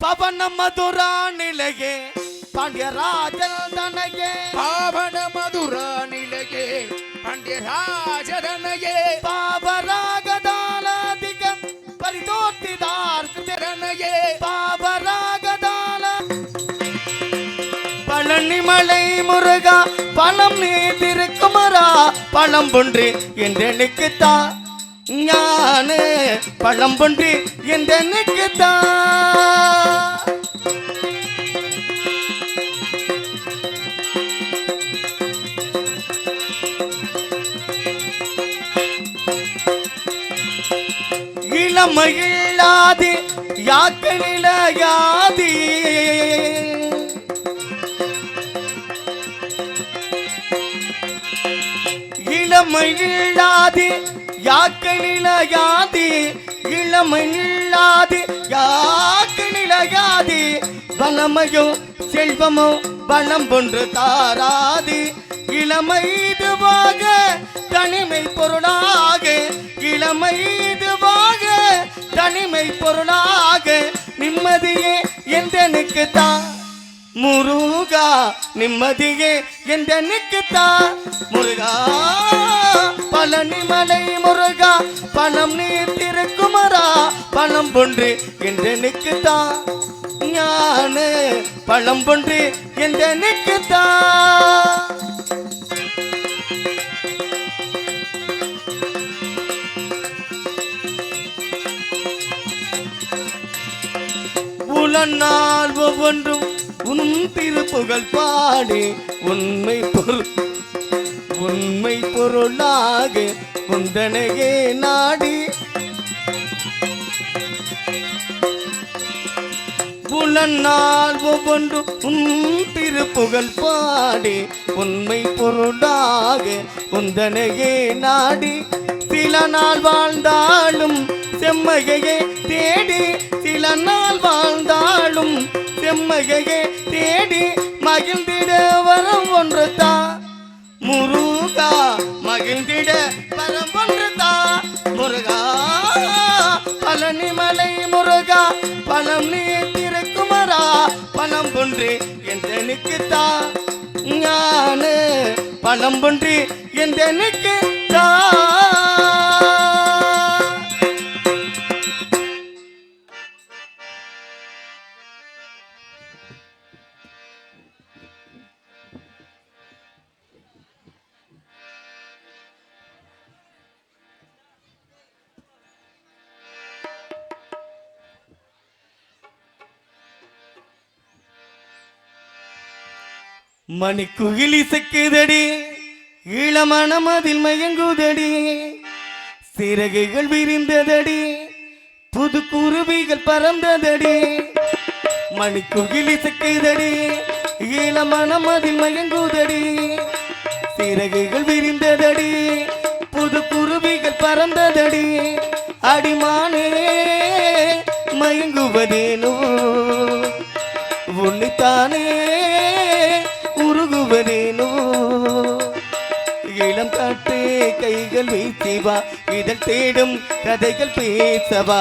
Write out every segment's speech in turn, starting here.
பவன மதுரா நிலையே பாண்டியராஜன் தனையே பாவன மதுரா நிலையே பாண்டியராஜதனையே பாவராகதாலாதிக பரிதோத்திதார் திறனையே பாவராகதால பழனிமலை முருகா பழம் நீ திருக்குமரா பழம் பொன்று என்றெனுக்குத்தா ஞானு பழம் பொன்று என்றெனுக்குத்தா இளமையில்லாதி யாக்கனிலையாதி இளமையில்லாதி யாக்கனிலையாதி இளமையில்லாதி யாக்கனிலையாதி வளமையோ செல்வமோ பலம் ஒன்று தாராது இளமைதுவாக தனிமை பொருளாக இளமைதுவாக தனிமை பொருளாக நிம்மதியே என்றனுக்கு தான் முருகா நிம்மதியே என்றனுக்கு தான் முருகா பழனிமலை முருகா பணம் நீ திருக்குமரா பணம் பொன்று என்றனுக்கு தான் ஞான பழம் பொன்று என்றனுக்கு தான் உலனால் ஒவ்வொன்றும் உன் திருப்புகழ் பாடி உண்மை பொருளாக உந்தனையே நாடி உலனால் ஒவ்வொன்றும் உன் திருப்புகழ் பாடி உண்மை பொருளாக உந்தனையே நாடி சில நாள் வாழ்ந்தாலும் செம்மையே தேடி சில நாள் வாழ்ந்தாலும் செம்மையே தேடி மகிழ்ந்திட வரம் ஒன்று தா முருகா மகிழ்ந்திட வரம் ஒன்று தா முருகா பழனிமலை முருகா பழம் நீ திருக்குமரா பழம் ஒன்று என்றனுக்கு தா ஞான பழம் ஒன்று என்றனுக்கு தா மணிக்குகிலி செக்குதடி இளமணம் அதில் மயங்குதடி சிறகுகள் விரிந்ததடி புது குருவிகள் பறந்ததடி மணிக்குகிலி செக்குதடி இளமணம் அதில் மயங்குதடி சிறகுகள் விரிந்ததடி புது குருவிகள் பறந்ததடி அடிமானே மயங்குவதேனோ உன்னைத்தானே உருகுவதேனோ இளம் காட்டு கைகள் வீசிவா இதழ் தேடும் கதைகள் பேசவா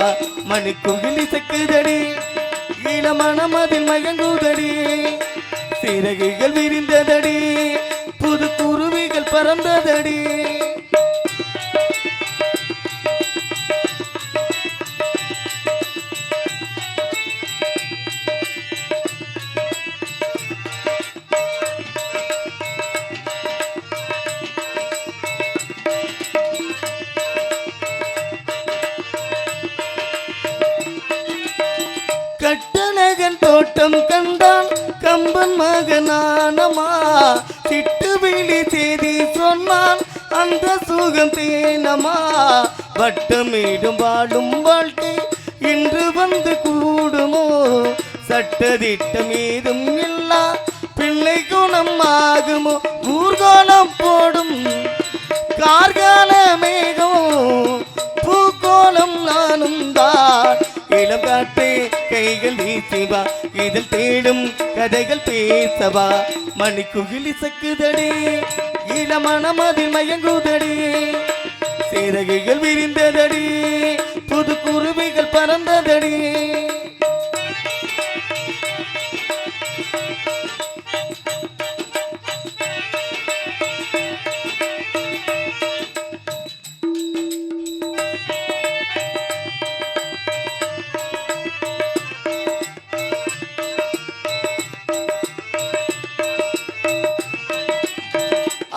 மணிக்குகிலி செக்குதடி இளமணம் அதில் மயங்குதடி சிறகுகள் விரிந்ததடி புது குருவிகள் பறந்ததடி கட்டழகன் தோட்டம் கண்டான் கம்பன் மகனானமா திட்டுவிழி செய்தி சொன்னான் அந்த சுகம் தேனமா வட்டமேடும் வாழும் வாழ்க்கை இன்று வந்து கூடுமோ சட்டதிட்டம் ஏதும் இல்லா பிள்ளை குணம் ஆகுமோ ஊர்கோலம் போடும் கார்கால மேகம் பூக்கோலம் நானும் தான் இளம் காட்டு கைகள் வீசிவா இதில் தேடும் கதைகள் பேசவா மணிக்குகிலி சக்குதடி இளமணம் அதில் மயங்குதடி சிறகுகள் விரிந்ததடி புது குருவிகள் பறந்ததடி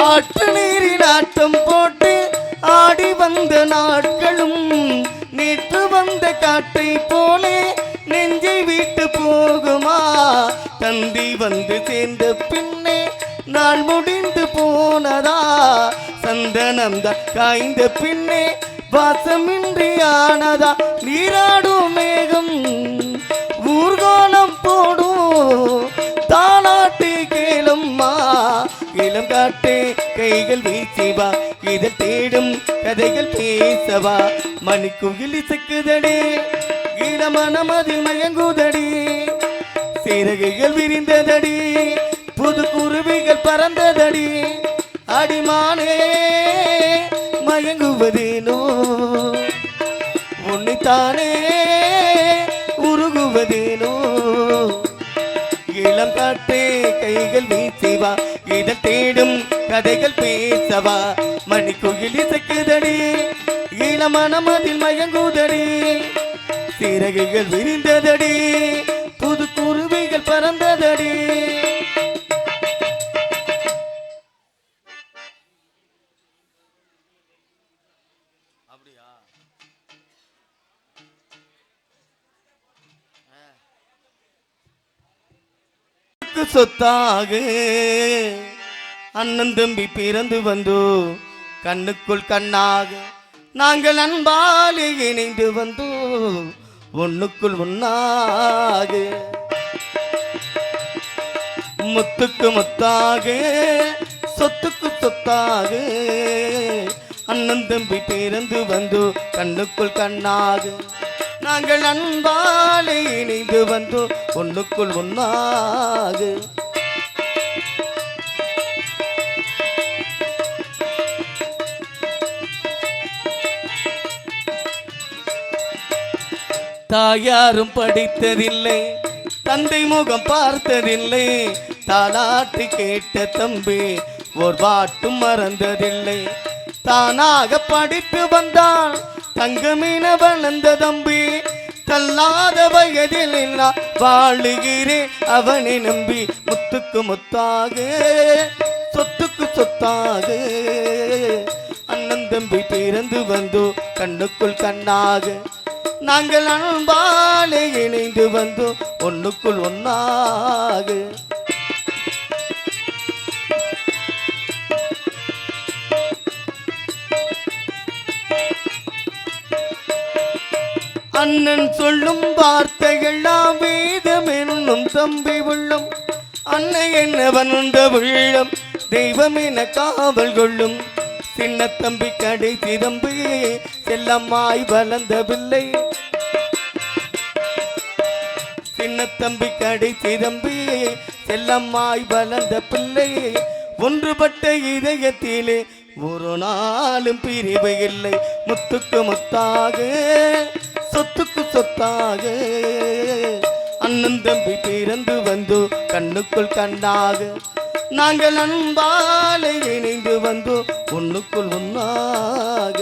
ஆட்டு நீரின் ஆட்டம் போட்டு ஆடி வந்த நாட்களும் நேற்று வந்த காற்றை போலே நெஞ்சை விட்டு போகுமா? தந்தி வந்து சேர்ந்த பின்னே நாள் முடிந்து போனதா? சந்தனம் தான் காய்ந்த பின்னே வாசமின்றி ஆனதா? நீராடும் மேகம் ஊர்கோலம் போடும் தானாட்டு கேளம்மா. இளம் காட்டே கைகள் வீசிவா, இதில் தேடும் கதைகள் பேசவா. மணிக்குயில் இசக்குதடி, இளமனமதில் மயங்குதடி. சிறகுகள் விரிந்ததடி, புது குருவிகள் பறந்ததடி. அடிமானே மயங்குவதேனோ, உன்னைத்தானே உருகுவதேனோ. இளம் காட்டே கைகள் வீசிவா, இதில் தேடும் கதைகள் பேசவா. மணிக்குயில் இசைக்குதடி, இளமனமதில் மயங்குதடி. சிறகுகள் விரிந்ததடி, புது குருவிகள் பறந்ததடி. சொத்தாக அண்ணன் தம்பி பிறந்து வந்தோ, கண்ணுக்குள் கண்ணாக நாங்கள் அன்பாலே இணைந்து வந்தோ, ஒண்ணுக்குள் ஒன்னாக. முத்துக்கு முத்தாக சொத்துக்கு சொத்தாக அண்ணன் தம்பி பிறந்து வந்தோ, கண்ணுக்குள் கண்ணாக நாங்கள் அன்பாலே இணைந்து வந்தோ, ஒண்ணுக்குள் ஒன்னாக. தாயாரும் படித்ததில்லை, தந்தை முகம் பார்த்ததில்லை. தாலாட்டு கேட்ட தம்பி ஒரு பாட்டும் மறந்ததில்லை. தானாக படித்து வந்தான் தங்கமீன வளர்ந்த தம்பி. தள்ளாத வயதில் நான் வாழுகிறேன் அவனை நம்பி. முத்துக்கு முத்தாக சொத்துக்கு சொத்தாக அண்ணன் தம்பி பிறந்து வந்தோ, கண்ணுக்குள் கண்ணாக நாங்கள் அன்பாலே இணைந்து வந்தோ, ஒண்ணுக்குள் ஒன்னாக. அண்ணன் சொல்லும் வார்த்தைகள்லாம் வேதம் என்னும் தம்பி உள்ளம். அன்னை என்னவன் உண்ட உள்ளம் தெய்வம் என காவல் கொள்ளும். சின்ன தம்பி கடைசி தம்பி செல்லம்மாய் வளர்ந்த பிள்ளை. சின்ன தம்பி கடைசி தம்பி செல்லம்மாய் வளர்ந்த பிள்ளை. ஒன்றுபட்ட இதயத்திலே ஒரு நாளும் பிரிவு இல்லை. முத்துக்கு முத்தாக சொத்துக்கு சொத்தாக அண்ணன் தம்பி பிறந்து வந்தோ, கண்ணுக்குள் கண்ணாக நாங்கள் அன்பாலே இணைந்து வந்தோ, ஒண்ணுக்குள் ஒன்னாக.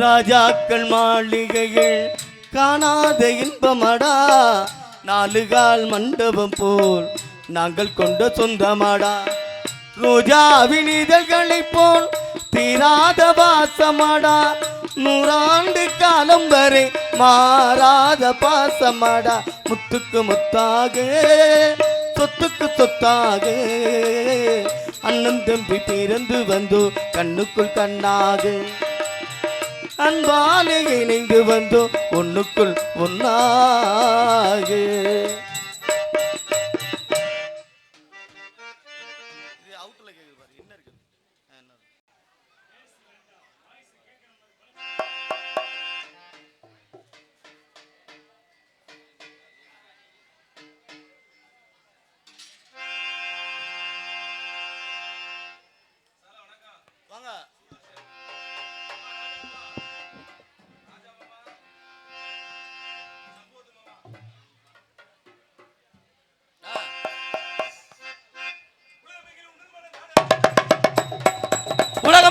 ராஜாக்கள் மாளிகையில் காணாத இன்பமடா. நாலுகால் மண்டபம் போல் நாங்கள் கொண்ட சொந்தமடா. ரோஜாவின் இதழ்களைப் போல் தீராத வாசமடா. 100 ஆண்டு காலம் வரை மாறாத பாசமடா. முத்துக்கு முத்தாக சொத்துக்கு சொத்தாக அண்ணன் தம்பி பிறந்து வந்தோ, கண்ணுக்குள் கண்ணாக அன்பாலே இணைந்து வந்தோ, ஒண்ணுக்குள் ஒன்னாக.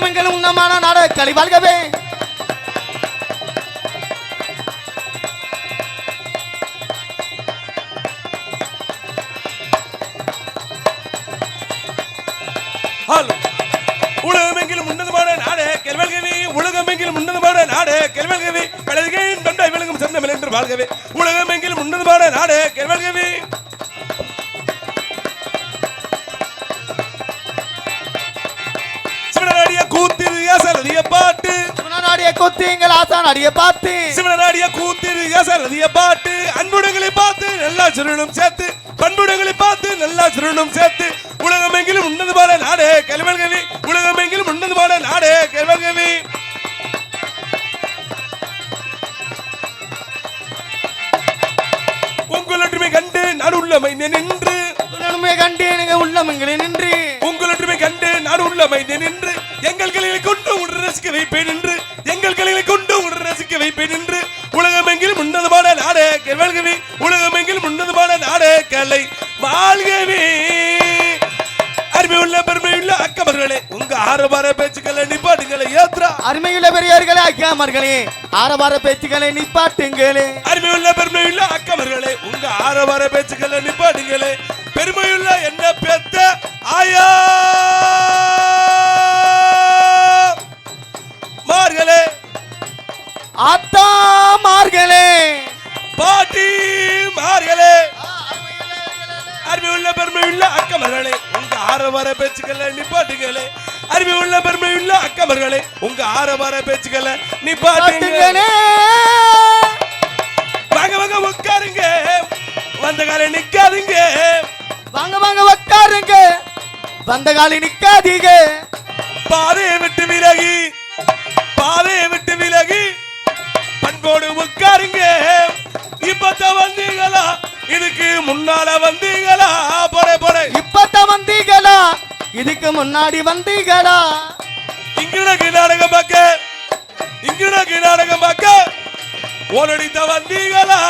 உலகமெங்கிலும் உன்னமான நாட களி வாழ்கவே. உலகமெங்கிலும் உன்னதமான நாடு கெல்வல்கவி, உலகமெங்கிலும் உன்னதமான நாடு கெல்வல்கவி, பலகையின் தொண்டை விளங்கும் சந்தமில் என்று வாழ்கவே. உலகமெங்கிலும் உன்னதமான நாடு கெல்வல்கவி. சிவனாடிய கூத்திரு அசரதிய பாட்டு, சிவனாடிய கூத்திங்கள் ஆசான் அடிய பாட்டு, சிவனாடிய கூத்திரு அசரதிய பாட்டு, அன்புடங்களை பார்த்து நல்லா சுருணும் சேர்த்து, பண்புடங்களை பார்த்து நல்லா சுருணும் சேர்த்து, உலகமெங்கிலும் உன்னதமான நாடு கெல்வல்கவி, உலகமெங்கிலும் உன்னதமான நாடு கெல்வல்கவி. உங்களொற்றுமை கண்டு நான் உள்ளமை நின்று, உங்களுமே கண்டு நீங்க உள்ளமெங்கிலே நின்று, உங்களொற்றுமை கண்டு நான் உள்ளமை நின்று, எங்கள் கைகளை கொண்டு உடன் ரசிக்க வைப்பேன் என்று, எங்கள் கைகளை கொண்டு உடன் ரசிக்க வைப்பேன் என்று, உலகமெங்கிலும் உன்னதமான நாடு கெல்வல்கவி, உலகமெங்கிலும் உன்னதமான நாடு கலை வாழ்கவே. அருமையுள்ள பெருமையுள்ள அக்கமர்களே, உங்க ஆரவார பேச்சுக்களை நிப்பாட்டுங்களை ஏத்ரா. அருமையுள்ள பெரியார்களே அக்காமர்களே, ஆரவார பேச்சுக்களை நிப்பாட்டுங்களே. அருமையுள்ள பெருமையுள்ள அக்கமர்களே, உங்க ஆரவார பேச்சுக்களை நிப்பாட்டுங்களே. பெருமையுள்ள என்ன பெத்த ஆயா மார்களே, ஆத்தா மார்களே, பாட்டி மார்களே, அருமையுள்ள பெருமையுள்ள அக்கமர்களே, உங்க ஆரவார பேச்சுக்களை நிப்பாட்டுங்களே. அருமையுள்ள பெருமையுள்ள அக்கமர்களே, உங்க ஆரவார பேச்சுக்களை நிப்பாட்டுங்களே. வாங்க வாங்க உட்காருங்க, வந்த காலை நிக்காதீங்க. வாங்க வாங்க உட்காருங்க, வந்த காலி நிக்காதீங்க. பாதையை விட்டு விலகி, பாதையை விட்டு விலகி பண்போடு உட்காருங்க. இப்பதான் வந்தீங்களா, இதுக்கு முன்னால வந்தீங்களா? போற போற இப்பதான் வந்தீங்களா, இதுக்கு முன்னாடி வந்தீங்களா? இங்கிருக்கு நாடகம் பார்க்க, இங்கிருக்கு நாடகம் பார்க்க ஓரடித்த வந்தீங்களா?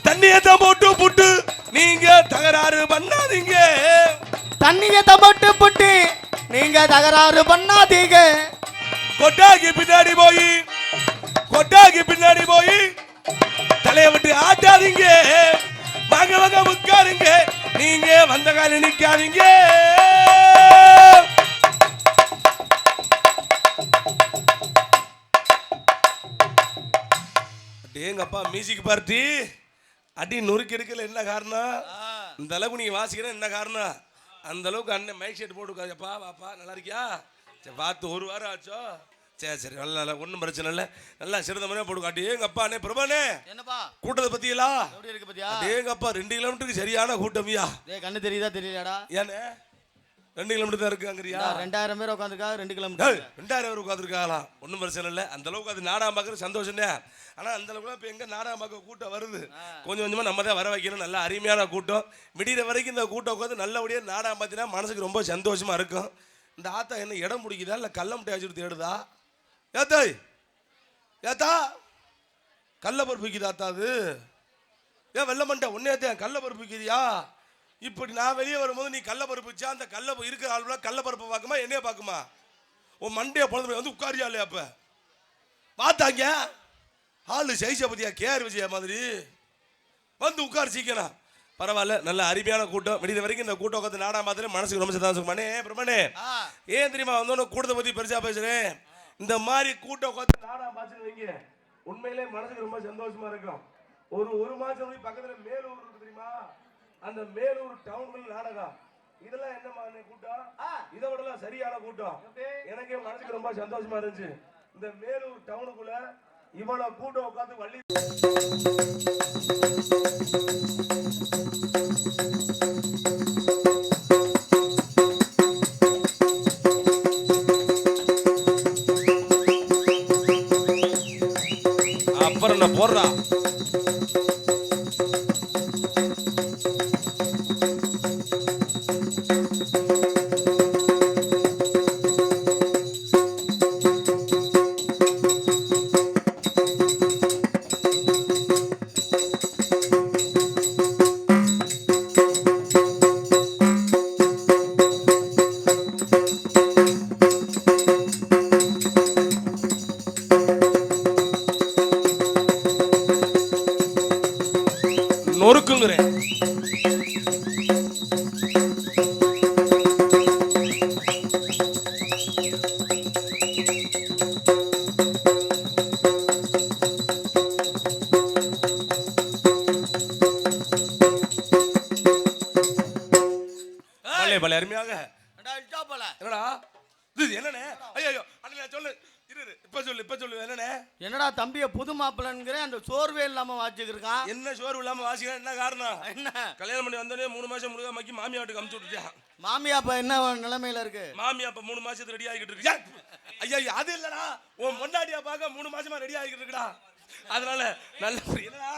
தண்ணியத்தை போட்டு புட்டு நீங்க தகராறு பண்ணாதீங்க. தண்ணியத்தை போட்டு புட்டு நீங்க தகராறு பண்ணாதீங்க. கொட்டாக்கி பின்னாடி போய், கொட்டாக்கி பின்னாடி போய் தலையை விட்டு ஆட்டாதீங்க. வாங்க வாங்க உட்காருங்க, நீங்க வந்த கால நிக்காதீங்க. எங்கப்பா மியூசிக் பார்ட்டி அடி நொறுக்கி எடுக்கல, என்ன காரணம்? இந்த அளவுக்கு நீங்க வாசிக்கிற என்ன காரணம்? அந்த அளவுக்கு அண்ணன் மைக் செட் போட்டு உட்காருப்பா. வாப்பா நல்லா இருக்கியா? சரி பார்த்து ஒரு வாரம் ஆச்சோ? சரி சரி நல்லா நல்லா, ஒன்றும் பிரச்சனை இல்லை. நல்லா சிறந்த முறையாக போட்டு காட்டி. எங்க அப்பா அண்ணே பிரபானே, என்னப்பா கூட்டத்தை பத்தியலா? எப்படி இருக்கு பாத்தியா? எங்க அப்பா 2 கிலோமீட்டருக்கு சரியான கூட்டமியா. கண்ணு தெரியுதா தெரியலடா? ஏன்னு 2 கிலோமீட்டர் தான் இருக்குங்கிறியா? 2000 பேர் உட்காந்துருக்காங்க, 2 கிலோமீட்டர். 2000 பேர் உட்காந்துருக்காங்களாம். ஒன்றும் பிரச்சனை இல்லை. அந்த அளவுக்கு அது நாடகம் பார்க்குற சந்தோஷம் தான். ஆனால் அந்த அளவுக்கு இப்போ எங்கே நாடகம் பார்க்க கூட்டம் வருது. கொஞ்சம் கொஞ்சமாக நம்ம தான் வர வைக்கணும். நல்ல அருமையான கூட்டம். விடிகிற வரைக்கும் இந்த கூட்டம் உட்காந்து நல்லபடியாக நாடகம் பார்த்தீங்கன்னா மனசுக்கு ரொம்ப சந்தோஷமாக இருக்கும். இந்த ஆத்தா என்ன இடம் பிடிக்குதா இல்லை கல்ல முட்டை வச்சுட்டு தேடுதா? ஏத்தாய் ஏத்தா கல்ல பருப்பு விற்கிது ஆத்தா? அது ஏன் வெள்ள மண்டை ஒன்னே கல்ல பருப்பு விற்கிறியா? இப்படி நான் வெளியே வரும்போது நீ கல்ல பருப்பு வச்சா அந்த கல்ல இருக்கிற ஆளுல கல்ல பருப்பை பார்க்குமா என்னைய பார்க்குமா? உன் மண்டையை பொழுது வந்து உட்காரியா இல்லையா? அப்ப பார்த்தாங்க ஆளு சைஸை பத்தியா கேர் விஜயா மாதிரி வந்து உட்கார் சீக்கிரம். பரவாயில்ல, நல்ல அருமையான கூட்டம். விடிய வரைக்கும் இந்த கூட்டம் உட்காந்து நாடா பார்த்துட்டு மனசுக்கு ரொம்ப சந்தோஷமானே. பிரம்மனே ஏன் தெரியுமா வந்தோன்னு கூட்டத்தை பத்தி பெருசா பேசுறேன்? இந்த மாதிரி கூட்டம் உட்காந்து நாடா பார்த்துட்டு வைங்க, உண்மையிலே மனசுக்கு ரொம்ப சந்தோஷமா இருக்கும். ஒரு மாசம் பக்கத்துல மேலூர் இருக்கு தெரியுமா? அந்த மேலூர் டவுன்ல நாடகம். இதெல்லாம் என்ன மாதிரி கூட்டம்? இதை விடலாம் சரியான கூட்டம். எனக்கே மனசுக்கு ரொம்ப சந்தோஷமா இருந்துச்சு. இந்த மேலூர் டவுனுக்குள்ள இவ்வளவு கூட்டம் உட்காந்து வள்ளி அப்புறம் நான் போடுறா. பலே பலே அருமையாக. என்னடா இது என்னண்ணே? ஐயோ அண்ணே சொல்லு. இப்ப சொல்லு என்னண்ணே? என்னடா தம்பிய புது மாப்பிள்ளங்கிற அந்த சோர்வே இல்லாம வாச்சிருக்கான். என்ன சோர்வு இல்லாம வாசிக்கிறேன் என்ன காரணம்? என்ன கல்யாணம் பண்ணி வந்தோடனே 3 மாசம் முழுக்க மக்கி மாமியா வீட்டுக்கு அமுச்சு விட்டுட்டான். மாமியா அப்ப என்ன நிலைமையில இருக்கு? மாமியா அப்ப 3 மாசத்துக்கு ரெடி ஆகிட்டு இருக்கு. ஐயா அது இல்லடா, உன் பொண்டாட்டியா பார்க்க 3 மாசமா ரெடி ஆகிட்டு இருக்குடா. அதனால நல்ல என்னடா,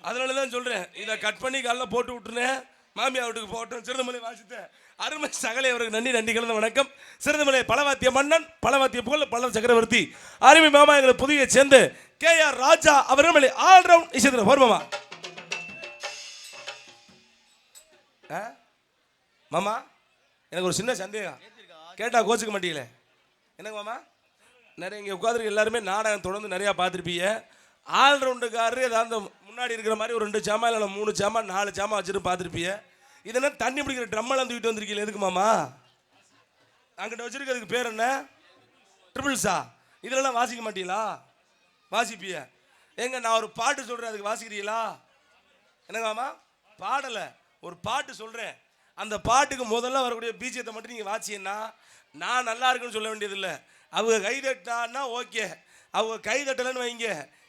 அதனாலதான் சொல்றேன் இதை கட் பண்ணி காலைல போட்டு விட்டுருனேன். மாமியா வீட்டுக்கு போட்டோம். சிறுதமலை வாசித்தேன். அருமை சகலை அவருக்கு நன்றி கலந்த வணக்கம். சிறுதமலை பலவாத்திய மன்னன், பலவாத்திய புகழ் பல்லவ சக்கரவர்த்தி அருமை மாமா எங்களை புதிய சேர்ந்து KR ராஜா அவர்கள் ஆல்ரவுண்ட் இசைத்துல போர்மாமா. மாமா எனக்கு ஒரு சின்ன சந்தேகம், கேட்டா கோச்சுக்க மாட்டீங்களே. என்னங்க மாமா, நிறைய இங்கே உட்காந்துருக்கு எல்லாருமே நாடகம் தொடர்ந்து நிறையா பார்த்துருப்பீங்க. ஆல்ரவுண்டுக்காரரு ஏதாவது முன்னாடி இருக்கிற மாதிரி ஒரு 2 சாமா இல்லை 3 சாமா 4 சாமா வச்சுட்டு பார்த்துருப்பீங்க. இதெல்லாம் தண்ணி பிடிக்கிற ட்ரம்மெல்லாம் தூக்கிட்டு வந்திருக்கீங்க. எதுக்கு மாமா? அங்கிட்ட வச்சிருக்கிறதுக்கு பேர் என்ன? ட்ரிபிள்ஸா? இதெல்லாம் வாசிக்க மாட்டீங்களா? வாசிப்பிய எங்க? நான் ஒரு பாட்டு சொல்கிறேன், அதுக்கு வாசிக்கிறீங்களா? என்னங்க மாமா? பாடலை, ஒரு பாட்டு சொல்கிறேன். அந்த பாட்டுக்கு முதல்ல வரக்கூடிய பீஜத்தை மட்டும் நீங்கள் வாசிங்கன்னா நான் நல்லா இருக்குன்னு சொல்ல வேண்டியதில்லை. அவங்க கை தட்டான்னா ஓகே, அவங்க கை தட்டலைன்னு வைங்க,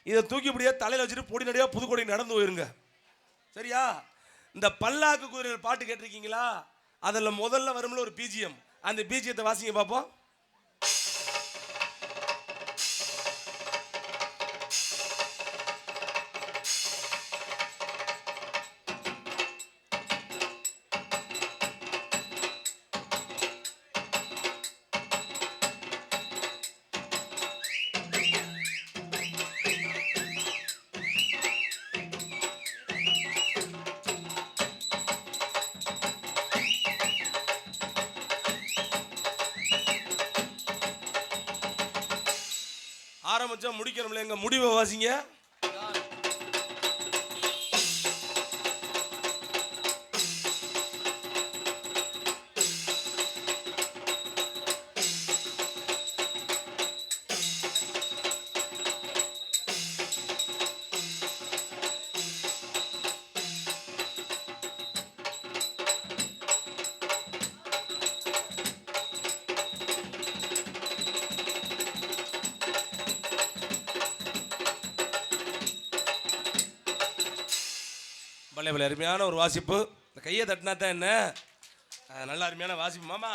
இதை தூக்கிப்படியே தலையில் வச்சுட்டு பொடி நடியாக புதுக்கோட்டை நடந்து போயிருங்க. சரியா? இந்த பல்லாக்கு குதிரையில் பாட்டு கேட்டிருக்கீங்களா? அதில் முதல்ல வரும்ல ஒரு பிஜிஎம், அந்த பிஜிஎத்தை வாசிங்க பார்ப்போம். ஆரம்பிச்சா முடிக்கிறோம்ல, எங்க முடிவை வாசிங்க. பலே பலே அருமையான ஒரு வாசிப்பு. இந்த கையை தட்டினா தான் என்ன, நல்ல அருமையான வாசிப்பு. மாமா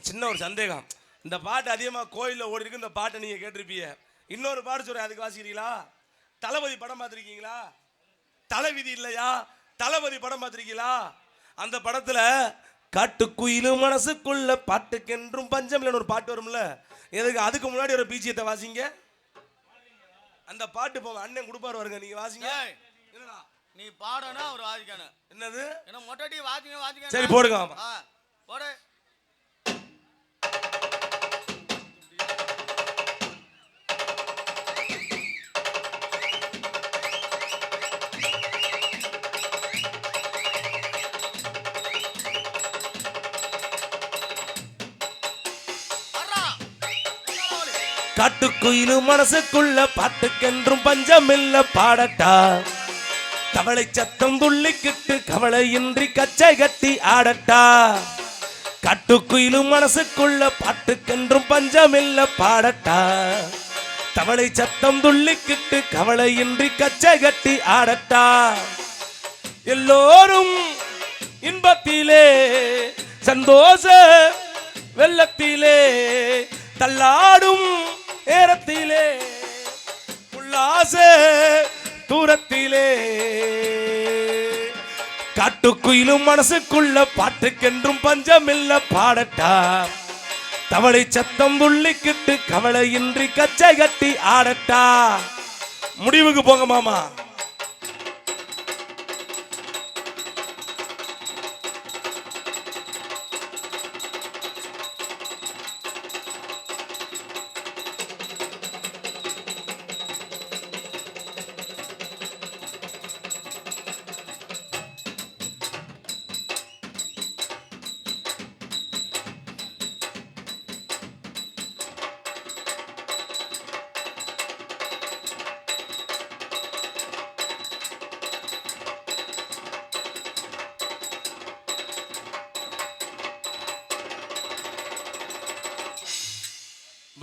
சின்ன ஒரு சந்தேகம், இந்த பாட்டு அதிகமாக கோயிலில் ஓடி இருக்கு, இந்த பாட்டை நீங்கள் கேட்டிருப்பீங்க. இன்னொரு பாட்டு சொல்கிறேன், அதுக்கு வாசிக்கிறீங்களா? தளபதி படம் பார்த்துருக்கீங்களா? தலைவிதி இல்லையா, தளபதி படம் பார்த்துருக்கீங்களா? அந்த படத்தில் காட்டுக்குயிலும் மனசுக்குள்ள பாட்டுக்கென்றும் பஞ்சம் இல்லைன்னு ஒரு பாட்டு வரும்ல, எதுக்கு? அதுக்கு முன்னாடி ஒரு பீஜியத்தை வாசிங்க. அந்த பாட்டு போங்க, அண்ணன் கொடுப்பாரு வருங்க, நீங்கள் வாசிங்க. என்னடா நீ பாடனா அவர் வாசிக்கணும். என்னது? என்ன மொட்டடி வாசிங்க. சரி போடுங்க. போடு. காட்டுக்குயிலும் மனசுக்குள்ள பாட்டுக்கென்றும் பஞ்சமில்ல பாடட்டா, தவளை சத்தம் துள்ளிக்கிட்டு கவலையின்றி கச்சை கட்டி ஆடட்டா. காட்டுக்குயிலும் மனசுக்குள்ள பாட்டுக்கென்றும் பஞ்சமில்ல பாடட்டா, தவளை சத்தம் துள்ளிக்கிட்டு கவலையின்றி கச்சை கட்டி ஆடட்டா. எல்லோரும் இன்பத்திலே சந்தோஷ வெள்ளத்திலே தள்ளாடும் நேரத்திலே உல்லாச தூரத்திலே, காட்டுக்குயிலும் மனசுக்குள்ள பாட்டுக்கென்றும் பஞ்சமில்ல பாடட்டா, தவளை சத்தம் துள்ளிக்கிட்டு கவலையின்றி கச்சை கட்டி ஆடட்டா. முடிவுக்கு போங்க மாமா.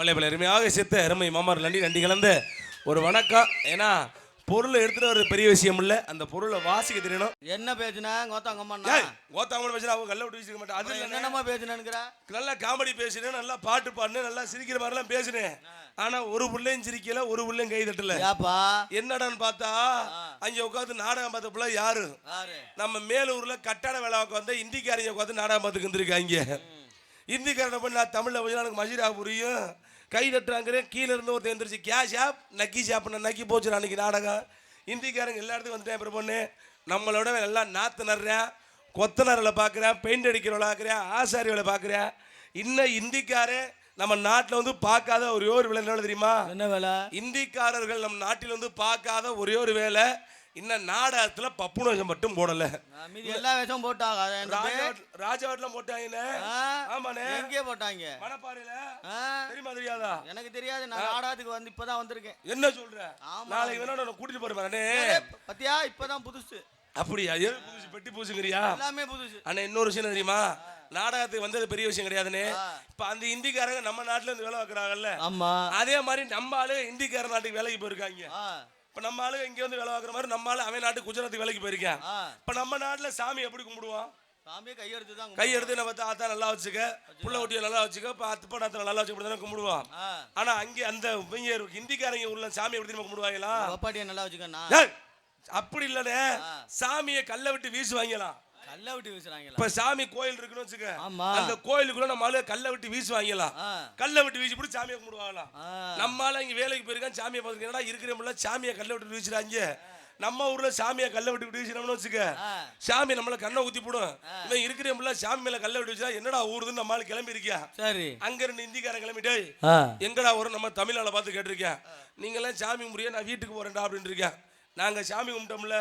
பழைய பழைய அருமையாக சேர்த்த அருமை மாமார் நன்றி நன்றி கலந்து ஒரு வணக்கம். ஏன்னா பொருளை எடுத்துட்டு ஒரு பெரிய விஷயம் இல்ல, அந்த பொருளை வாசிக்க தெரியணும். என்ன பேசுனா கோத்தாங்கம்மா கோத்தாங்கம்மா பேசுனா அவங்க கல்ல விட்டு வச்சுக்க மாட்டேன். அது என்னமா பேசுனேங்கிற? நல்லா காமெடி பேசுனேன், நல்லா பாட்டு பாடுனேன், நல்லா சிரிக்கிற மாதிரிலாம் பேசுனேன். ஆனா ஒரு புள்ளையும் சிரிக்கல, ஒரு புள்ளையும் கை தட்டல. என்னடான்னு பார்த்தா அங்க உட்காந்து நாடகம் பார்த்த பிள்ளை யாரு? நம்ம மேலூர்ல கட்டட வேலை உட்காந்து இந்திக்காரங்க உட்காந்து நாடகம் பார்த்துக்கு இருந்திருக்காங்க. இந்திக்காரனை போய் நான் தமிழ்ல கொஞ்சம் எனக்கு மஜிரா புரியும், கை தட்டுறாங்கிறேன். கீழே இருந்து ஒருத்தர் எழுந்திரிச்சு கே ஷாப் நக்கி ஷாப்னு நக்கி போச்சு அன்னைக்கு நாடகம். இந்திக்காரங்க எல்லா இடத்துக்கும் வந்துட்டேன். அப்புறம் பொண்ணு நம்மளோட எல்லாம் நாற்று நடுறேன், கொத்தனரில் பார்க்குறேன், பெயிண்ட் அடிக்கிறவளை பார்க்குறேன், ஆசாரி வேலை பார்க்குறேன். இன்னும் இந்திக்காரன் நம்ம நாட்டில் வந்து பார்க்காத ஒரே ஒரு வேலை என்ன தெரியுமா? என்ன வேலை? இந்திக்காரர்கள் நம்ம நாட்டில் வந்து பார்க்காத ஒரே ஒரு வேலை, இன்னும் நாடகத்துல பப்புன வேஷம் மட்டும் போடல, எல்லா வேஷம் போட்டாங்க. ராஜாவட்லாம் போட்டாங்க. ஆமாண்ணே. எங்கே போட்டாங்க? மணப்பாறையில. தெரியுமா தெரியாதா? எனக்கு தெரியாது, நான் நாடகத்துக்கு வந்து இப்பதான் வந்திருக்கேன். என்ன சொல்ற? நாளைக்கு வேணா நான் கூட்டிட்டு போறேன். பத்தியா இப்பதான் புதுசு. அப்படியா? ஏன் புதுசு? பெட்டி பூசுங்கிறியா? எல்லாமே புதுசு. அண்ணா இன்னொரு விஷயம் தெரியுமா? நாடகத்துக்கு வந்தது பெரிய விஷயம் கிடையாதுன்னு. இப்ப அந்த இந்திக்காரங்க நம்ம நாட்டுல இருந்து வேலை வைக்கிறாங்கல்ல, ஆமா, அதே மாதிரி நம்ம ஆளு இந்திக்கார நாட்டுக்கு வேலைக்கு போயிருக்காங்க. இப்ப நம்ம ஆளு இங்க வந்து வேலை பார்க்குற மாதிரி நம்ம ஆளு அவன் நாட்டு குஜராத்துக்கு வேலைக்கு போயிருக்கேன். இப்ப நம்ம நாட்டுல சாமி எப்படி கும்பிடுவோம்? சாமியை கையெடுத்து கையெடுத்து நம்ம ஆத்தா நல்லா வச்சுக்க, புள்ள ஒட்டியை நல்லா வச்சுக்க, அத்துப்படாத்த நல்லா வச்சு இப்படி கும்பிடுவோம். ஆனா அங்கே அந்த ஹிந்திக்காரங்க உள்ள சாமி எப்படி கும்பிடுவாங்களா? நல்லா வச்சுக்க. அப்படி இல்லனே, சாமியை கல்ல விட்டு வீசுவாங்களாம். கல்ல விட்டு வீசுறாங்களா? இப்ப சாமி கோயில் இருக்குன்னு வச்சுக்க, அந்த கோயிலுக்குள்ள நம்மளால கல்ல விட்டு வீசுவாங்களாம். கல்ல விட்டு வீசி போட்டு சாமியை கும்பிடுவாங்களாம். நம்மளால இங்க வேலைக்கு போயிருக்கான், சாமியை பார்த்துக்கா இருக்கிற சாமியை கல்ல விட்டு வீசுறாங்க. நம்ம ஊர்ல சாமியை கல்ல விட்டு வீசினோம்னு வச்சுக்க, சாமி நம்மள கண்ணை ஊத்தி போடும். இவன் இருக்கிற சாமி மேல கல்ல விட்டு வச்சா என்னடா ஊருதுன்னு நம்மளால கிளம்பி இருக்கியா? சரி, அங்க இருந்து இந்திக்காரன் கிளம்பிட்டு எங்கடா ஒரு நம்ம தமிழ்நாளை பார்த்து கேட்டிருக்கேன், நீங்க எல்லாம் சாமி முறையா நான் வீட்டுக்கு போறேன்டா அப்படின்னு இருக்கேன். நாங்க சாமி கும்பிட்டோம்ல,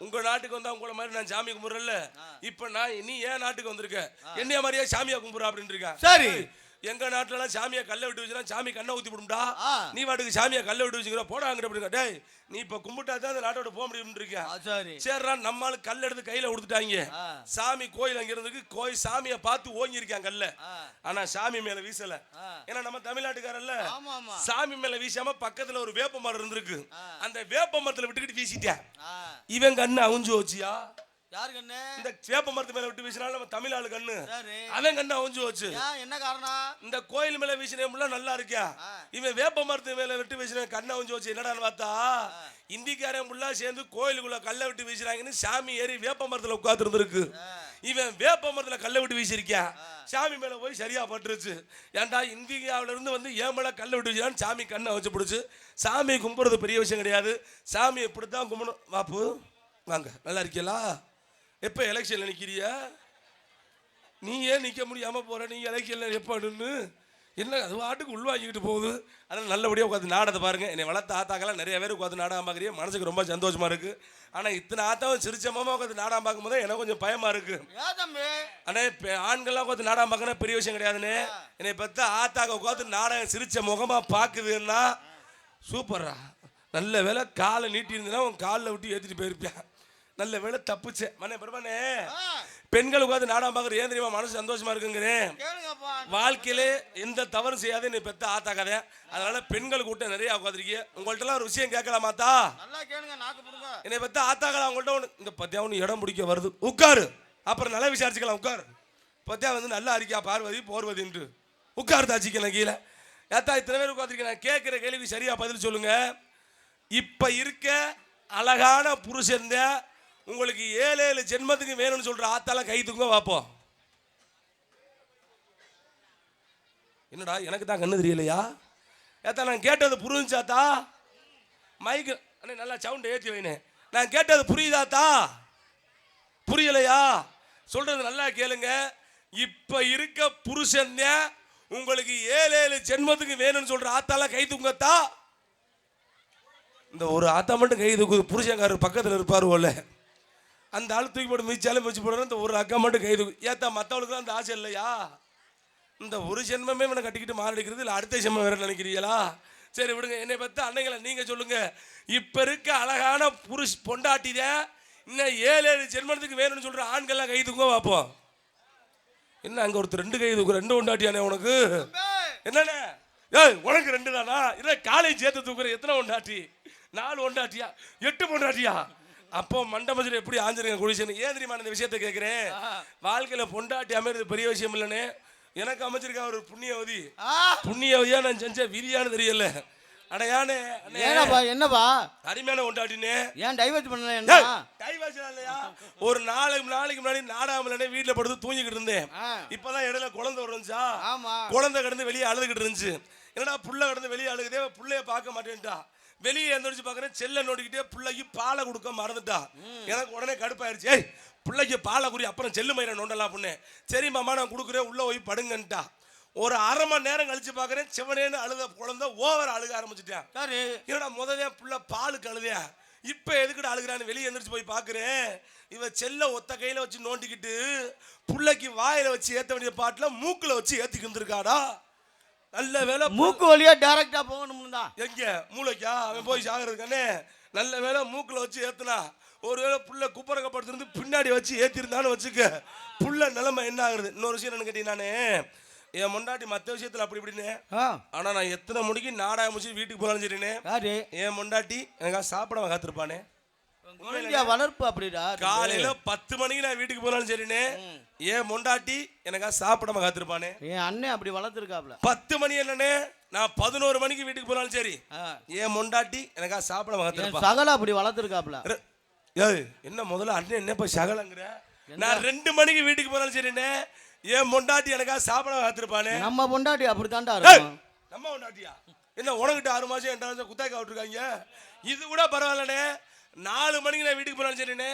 உங்க நாட்டுக்கு வந்தா உங்களை மாதிரி நான் சாமி கும்பிடுறேன்ல, இப்ப நான் நீ ஏன் நாட்டுக்கு வந்திருக்க, என்னைய மாதிரியா சாமியா கும்பிடுற அப்படின்னு இருக்கேன். சரி, எங்க நாட்டுல எல்லாம் சாமியை கல்ல விட்டு வச்சுனா சாமி கண்ணை ஊத்தி விடும்டா, நீ வாட்டுக்கு சாமியை கல்ல விட்டு வச்சுக்கிற போட அங்கிட்ட அப்படி. டேய், நீ இப்ப கும்பிட்டா தான் அந்த நாட்டோட போக முடியும் இருக்கேன். சரிடா, நம்மளால கல் எடுத்து கையில கொடுத்துட்டாங்க. சாமி கோயில் அங்க இருந்துக்கு கோயில் சாமியை பார்த்து ஓங்கி இருக்கான் கல்ல, ஆனா சாமி மேல வீசல. ஏன்னா நம்ம தமிழ்நாட்டுக்காரல்ல, சாமி மேல வீசாம பக்கத்துல ஒரு வேப்ப மரம் இருந்திருக்கு, அந்த வேப்ப மரத்துல விட்டுக்கிட்டு வீசிட்டேன். இவன் கண்ணு அவுஞ்சு வச்சியா? இந்த வேப்ப மரத்து மேல விட்டு வீசினாலும் நம்ம தமிழ் ஆளு கண்ணு, அவன் கண்ணு அவுஞ்சு வச்சு. என்ன காரணம்? இந்த கோயில் மேல வீசினா நல்லா இருக்கியா, இவன் வேப்ப மரத்து மேல விட்டு வீசின கண்ணை அவுஞ்சு வச்சு. என்னடான்னு பார்த்தா இந்திக்காரன் புள்ளா சேர்ந்து கோயிலுக்குள்ள கல்ல விட்டு வீசுறாங்கன்னு சாமி ஏறி வேப்ப மரத்துல உட்கார்ந்து இருந்திருக்கு. இவன் வேப்ப மரத்துல கல்ல விட்டு வீசிருக்கான், சாமி மேல போய் சரியா பட்டுருச்சு. ஏன்டா இந்தியாவில இருந்து வந்து ஏன் மேல கல்ல விட்டு வீசினான்னு சாமி கண்ணை வச்சு பிடிச்சு. சாமி கும்பிடுறது பெரிய விஷயம் கிடையாது, சாமி இப்படித்தான் கும்பிடணும். வாப்பு வாங்க, நல்லா இருக்கீங்களா? எப்ப எலெக்ஷன்ல நிக்கிறியா? நீ ஏன் நிக்க முடியாம போற? நீ எலெக்ஷன்ல எப்ப நின்னு என்ன அது வாட்டுக்கு உள்வாங்கிட்டு போகுது. அதனால நல்லபடியாக உட்காந்து நாடகத்தை பாருங்க. என்னை வளர்த்த ஆத்தாக்கெல்லாம் நிறைய பேர் உட்காந்து நாடகம் பார்க்குறீங்க, மனசுக்கு ரொம்ப சந்தோஷமா இருக்கு. ஆனா இத்தனை ஆத்தாவும் சிரிச்சமாக உட்காந்து நாடகம் பார்க்கும் போது எனக்கு கொஞ்சம் பயமா இருக்கு. ஆனா ஆண்கள்லாம் உட்காந்து நாடகம் பார்க்கணும் பெரிய விஷயம் கிடையாதுன்னு. என்னை பத்த ஆத்தாக்க உட்காந்து நாடகம் சிரிச்ச முகமா பாக்குதுன்னா சூப்பரா, நல்ல வேலை காலை நீட்டி இருந்ததுன்னா உன் காலில் விட்டு ஏற்றிட்டு போயிருப்பேன். நல்ல வேலை தப்புச்சேன். மனே பெருமானே, பெண்கள் உட்காந்து நாடகம் பார்க்குற ஏன் தெரியுமா மனசு சந்தோஷமா இருக்குங்கிறேன். வாழ்க்கையிலே எந்த தவறும் செய்யாத நீ பெத்த ஆத்தாக்காத. அதனால பெண்கள் கூட்டம் நிறைய உட்காந்துருக்கீங்க. உங்கள்ட்ட எல்லாம் ஒரு விஷயம் கேட்கலாமாத்தா? என்னை பெத்த ஆத்தாக்களா உங்கள்ட்ட இந்த பத்தியா ஒன்று இடம் பிடிக்க வருது, உட்காரு, அப்புறம் நல்லா விசாரிச்சுக்கலாம். உட்காரு, பத்தியா வந்து நல்லா இருக்கியா பார்வதி போர்வதின்ட்டு உட்காரு தாச்சிக்கலாம் கீழே. ஏத்தா இத்தனை பேர் உட்காந்துருக்கேன், நான் கேட்குற கேள்வி சரியா பதில் சொல்லுங்க. இப்ப இருக்க அழகான புருஷன் உங்களுக்கு 7 ஜென்மத்துக்கு வேணும்னு சொல்ற ஆத்தால கை தூங்க வாப்போம். என்னடா எனக்கு தான் கண்ணு தெரியலையா? ஏத்தா நான் கேட்டது புரிஞ்சாத்தா? மைக்கு அண்ணே நல்லா சவுண்ட் ஏற்றி வைனே. நான் கேட்டது புரியுதாத்தா? புரியலையா? சொல்றது நல்லா கேளுங்க. இப்ப இருக்க புருஷன் உங்களுக்கு 7 ஜென்மத்துக்கு வேணும்னு சொல்ற ஆத்தால கை தூங்கத்தா? இந்த ஒரு ஆத்தா மட்டும் கை தூக்கு, புருஷங்காரர் பக்கத்தில் இருப்பார் போல, அந்த ஆள் தூக்கி போட்டு மிதிச்சாலும் மிதிச்சு போடணும். இந்த ஒரு அக்கா மட்டும் கை தூக்கு. ஏத்தா மற்றவளுக்கு அந்த ஆசை இல்லையா? இந்த ஒரு ஜென்மமே இவனை கட்டிக்கிட்டு மாரடிக்கிறது இல்லை, அடுத்த ஜென்மம் வேற நினைக்கிறீங்களா? சரி விடுங்க. என்னை பற்றி அன்னைங்களை நீங்க சொல்லுங்க. இப்ப இருக்க அழகான பொண்டாட்டிதான் இன்னும் 7 ஜென்மத்துக்கு வேணும்னு சொல்ற ஆண்கள்லாம் கை தூங்க பார்ப்போம். என்ன அங்க ஒருத்தர் 2 கை தூக்கு, 2 பொண்டாட்டியானே உனக்கு? என்னண்ணே ஏய் உனக்கு 2 தானா? இல்லை காலேஜ் சேர்த்து தூக்குற எத்தனை பொண்டாட்டி? 4 பொண்டாட்டியா 8 பொண்டாட்டியா? அப்போ மண்டபத்தில் எப்படி ஆஞ்சரியம் குடிச்சேன்னு ஏன் தெரியுமா இந்த விஷயத்தை கேட்குறேன்? வாழ்க்கையில் பொண்டாட்டி அமைறது பெரிய விஷயம் இல்லைன்னு எனக்கு அமைச்சிருக்கா ஒரு புண்ணியவதி. புண்ணியவதியா நான் செஞ்ச விதியானு தெரியல. அடையானே என்னப்பா அருமையான கொண்டாட்டினே. ஏன் டைவர்ஸ் பண்ணல? டைவர்ஸ் இல்லையா? ஒரு நாளைக்கு முன்னாடி நாடாமலே வீட்டுல படுத்து தூங்கிக்கிட்டு இருந்தேன். இப்பதான் இடையில குழந்தை வருந்துச்சா, குழந்தை கிடந்து வெளியே அழுதுகிட்டு இருந்துச்சு. என்னடா புள்ள கிடந்து வெளியே அழுகுதே, புள்ளைய பார்க்க மாட்டேன்ட்டா. வெளியே எந்திரிச்சு பாக்குறேன், செல்ல நோட்டிக்கிட்டே பிள்ளைக்கு பாலை கொடுக்க மறந்துட்டா. எனக்கு உடனே கடுப்பாயிருச்சு. ஏய் பிள்ளைக்கு பாலை குடி, அப்புறம் செல்லு மயிரை நோண்டலாம் புண்ணே. சரி மாமா நான் கொடுக்குறேன், உள்ள போய் படுங்கன்ட்டா. ஒரு அரை மணி நேரம் கழிச்சு பாக்குறேன், செவனேன்னு அழுத குழந்தை ஓவர் அழுக ஆரம்பிச்சுட்டேன். என்னடா முதல்ல புள்ள பாலுக்கு அழுதையா, இப்ப எதுக்கிட்ட அழுகிறான்னு வெளியே எந்திரிச்சு போய் பாக்குறேன். இவ செல்ல ஒத்த கையில வச்சு நோண்டிக்கிட்டு புள்ளைக்கு வாயில வச்சு ஏத்த வேண்டிய பாட்டுல மூக்குல வச்சு ஏத்திக்கிட்டு இருந்திருக்காடா. நல்ல வேலை மூக்கு வழியா டைரக்டா போகணும் தான். எங்க மூளைக்கா அவன் போய் சாகிறதுக்கானே. நல்ல வேலை மூக்குல வச்சு ஏத்துனா. ஒருவேளை புள்ள குப்பரக்கப்படுத்திருந்து பின்னாடி வச்சு ஏத்திருந்தான்னு வச்சுக்க, புள்ள நிலைமை என்ன ஆகுறது? இன்னொரு விஷயம் என்ன கேட்டீங்க, நானு என் முண்டாட்டி மற்ற விஷயத்துல அப்படி இப்படின்னு, ஆனா நான் எத்தனை மணிக்கு நாடா முடிச்சு வீட்டுக்கு போகலான்னு சொல்லினேன். என் முண்டாட்டி எனக்கா சாப்பிட காத்திருப்பானே. வளர்ப்பு அப்படிடா. காலையில 10 மணிக்கு நான் வீட்டுக்கு போகலான்னு சரினே, என் முண்டாட்டி எனக்கா சாப்பிடாம காத்திருப்பானே. என் அண்ணன் அப்படி வளர்த்துருக்காப்ல. 10 மணி என்னன்னு நான் 11 மணிக்கு வீட்டுக்கு போனாலும் சரி, என் முண்டாட்டி எனக்கா சாப்பிடாம காத்திருப்பா. சகல அப்படி வளர்த்துருக்காப்ல. என்ன முதல்ல அண்ணன் என்ன போய் சகலங்கிற? நான் 2 மணிக்கு வீட்டுக்கு போனாலும் சரிண்ணே, என் பொண்டாட்டி எனக்கா சாப்பிட காத்திருப்பானே. நம்ம பொண்டாட்டி அப்படித்தான்டா இருக்கும். நம்ம பொண்டாட்டியா என்ன உனக்கிட்ட 6 மாசம் 8 மாசம் குத்தாக்கா விட்டுருக்காங்க. இது கூட பரவாயில்லண்ணே. 4 மணிக்கு நான் வீட்டுக்கு போனாலும் சரிண்ணே,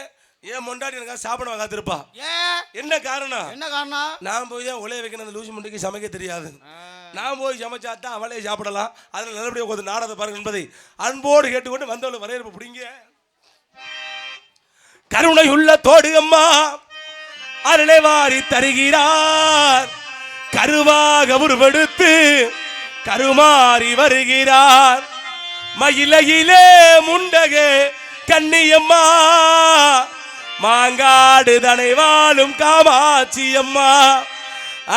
என் பொண்டாட்டி எனக்கா சாப்பிட காத்திருப்பா. என்ன காரணம்? என்ன காரணம்? நான் போய் தான் உலைய வைக்கணும். அந்த லூசி முண்டிக்கு சமைக்க தெரியாது. நான் போய் சமைச்சாத்தான் அவளே சாப்பிடலாம். அதில் நல்லபடியாக உட்காந்து நாடகத்தை பாருங்க என்பதை அன்போடு கேட்டுக்கொண்டு வந்தவளை வரையறுப்பு பிடிங்க. கருணை உள்ள தோடு அம்மா அருளை வாரி தருகிறார். கருவாக உருவெடுத்து கருமாறி வருகிறார். மயிலையிலே முண்டக கன்னியம்மா, மாங்காடு தனை வாழும் காமாட்சி அம்மா,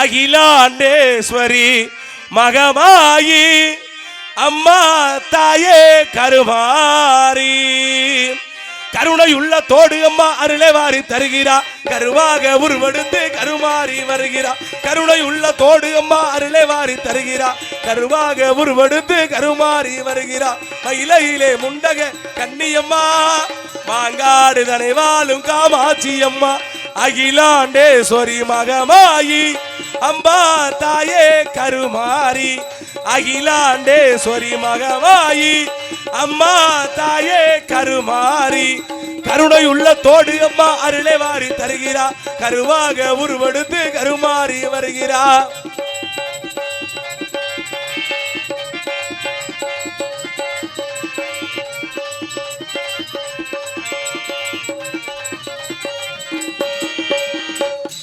அகிலாண்டேஸ்வரி மகமாயி அம்மா தாயே கருமாரி. கருணை உள்ள தோடு அம்மா அருளை வாரி தருகிறா. கருவாக உருவெடுத்து கருமாறி வருகிறா. கருணை உள்ள தோடு அம்மா அருளை வாரி தருகிறா. கருவாக உருவெடுத்து கருமாறி வருகிறா. மயிலையிலே முண்டக கன்னியம்மா, மாங்காடு தனை வாழும் காமாட்சி அம்மா, அகிலாண்டேஸ்வரி மகமாயி அம்பா தாயே கருமாரி. அகிலாண்டேஸ்வரி மகமாயி அம்மா தாயே கருமாரி. கருணை உள்ள தோடு அம்மா அருளை வாரி தருகிறா. கருவாக உருவெடுத்து கருமாறி வருகிறா.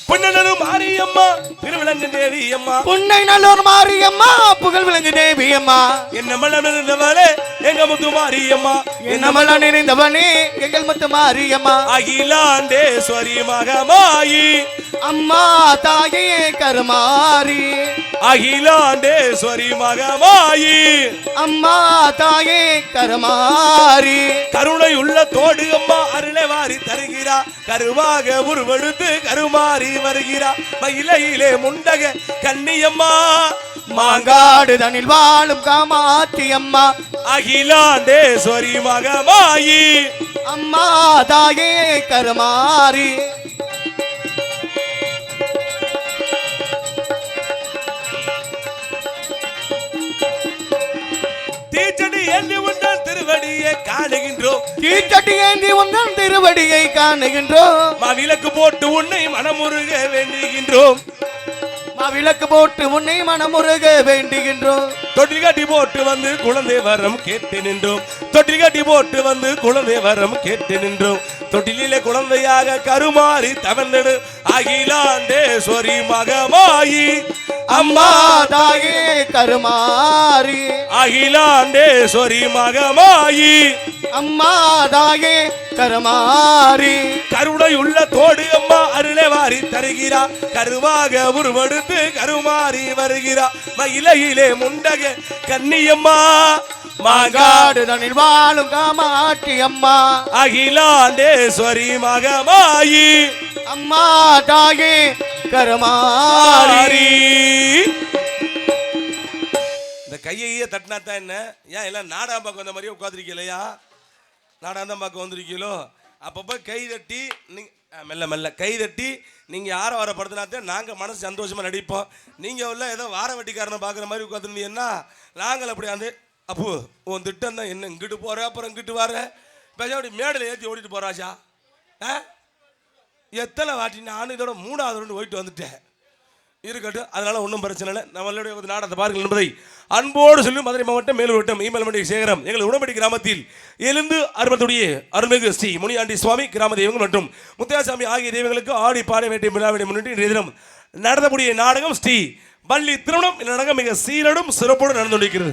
புன்னநல்லூர் மாரியம்மா திருவிளங்கு தேவி அம்மா, புன்னைநல்லூர் மாரியம்மா புகழ் விளங்கு தேவி அம்மா, என்ன மலம் நிறைந்தவளே எங்க முத்து மாரியம்மா, என்ன மலம் நிறைந்தவனே எங்கள் முத்து மாரியம்மா, அகிலாண்டேஸ்வரி மகமாயி அம்மா தாயே கருமாரி. அகிலாண்டேஸ்வரி மகமாயி அம்மா தாயே கருமாரி. கருணை உள்ள தோடு அம்மா அருளை வாரி தருகிறா. கருவாக உருவெடுத்து கருமாறி வருகிறா. மயிலையிலே முண்டக கன்னியம்மா, மாங்காடு தனில் வாழும் காமாட்சி அம்மா, அகிலாண்டேஸ்வரி மகமாயி அம்மா தாயே கருமாரி. தீச்சட்டி ஏந்தி உந்தன் திருவடியை காணுகின்றோம். தீச்சட்டி ஏந்தி உந்தன் திருவடியை காணுகின்றோம். மாவிளக்கு போட்டு உன்னை மனமுருக வேண்டுகின்றோம். மாவிளக்கு போட்டு உன்னை மனமுருக வேண்டுகின்றோம். தொட்டில் கட்டி போட்டு வந்து குழந்தை வரம் கேட்டு நின்றோம். தொட்டில் கட்டி போட்டு வந்து குழந்தை வரம் கேட்டு நின்றோம். தொட்டிலே குழந்தையாக கருமாறி தவழ்ந்தடு அகிலாண்டேஸ்வரி மகமாயி அம்மா தாயே கருமாரி. அகிலாண்டேஸ்வரி மகமாயி அம்மா தாயே கருமாரி. கருணை உள்ள தோடு அம்மா அருளை வாரி தருகிறார் கருவாக உருவெடுத்து கருமாறி வருகிறார் மயிலையிலே முண்டக கன்னியம்மா மாங்காடு தனில் வாழும் காமாட்சி அம்மா அகிலாண்டேஸ்வரி மகமாயி அம்மா தாயே கருமாரி. இந்த கையையே தட்டினாத்தான் என்ன? ஏன் எல்லாம் நாடகம் பார்க்க வந்த மாதிரியே உட்காந்துருக்கலையா? நாடகம் தான் பார்க்க வந்திருக்கீங்களோ? அப்பப்போ கை தட்டி மெல்ல மெல்ல கை தட்டி நீங்கள் யாரை வர படுத்தினாத்தான் நாங்கள் மனசு சந்தோஷமாக நடிப்போம். நீங்கள் உள்ள ஏதோ வார வட்டிக்காரனை பார்க்குற மாதிரி உட்காந்துருந்தீங்கன்னா நாங்கள் அப்படி அந்த அப்போ உன் திட்டம் தான் என்ன இங்கிட்டு போகிற அப்புறம் இங்கிட்டு வர பேசாடி மேடையில் ஏற்றி ஓடிட்டு போகிறாச்சா? எத்தனை வாட்டி நானும் இதோட 3வது ரவுண்டு போயிட்டு வந்துட்டேன். இருக்கட்டும், அதனால ஒன்றும் பிரச்சனை இல்லை. நம்மளுடைய நாடகத்தை பாருங்கள் என்பதை அன்போடு சொல்லி மதுரை மாவட்டம் மேலூர் வட்டம் ஈமல்மண்டி சேகரம் எங்கள் உடம்படி கிராமத்தில் எழுந்து அருமத்துடைய அருள்மிகு ஸ்ரீ முனியாண்டி சுவாமி கிராம தெய்வங்கள் மற்றும் முத்தையாசாமி ஆகிய தெய்வங்களுக்கு ஆடி பாட வேண்டிய விழாவினை முன்னிட்டு இன்றைய தினம் நடத்தக்கூடிய நாடகம் ஸ்ரீ வள்ளி திருமணம். இந்த நாடகம் மிக சீரடும் சிறப்போடு நடந்து கொண்டிருக்கிறது.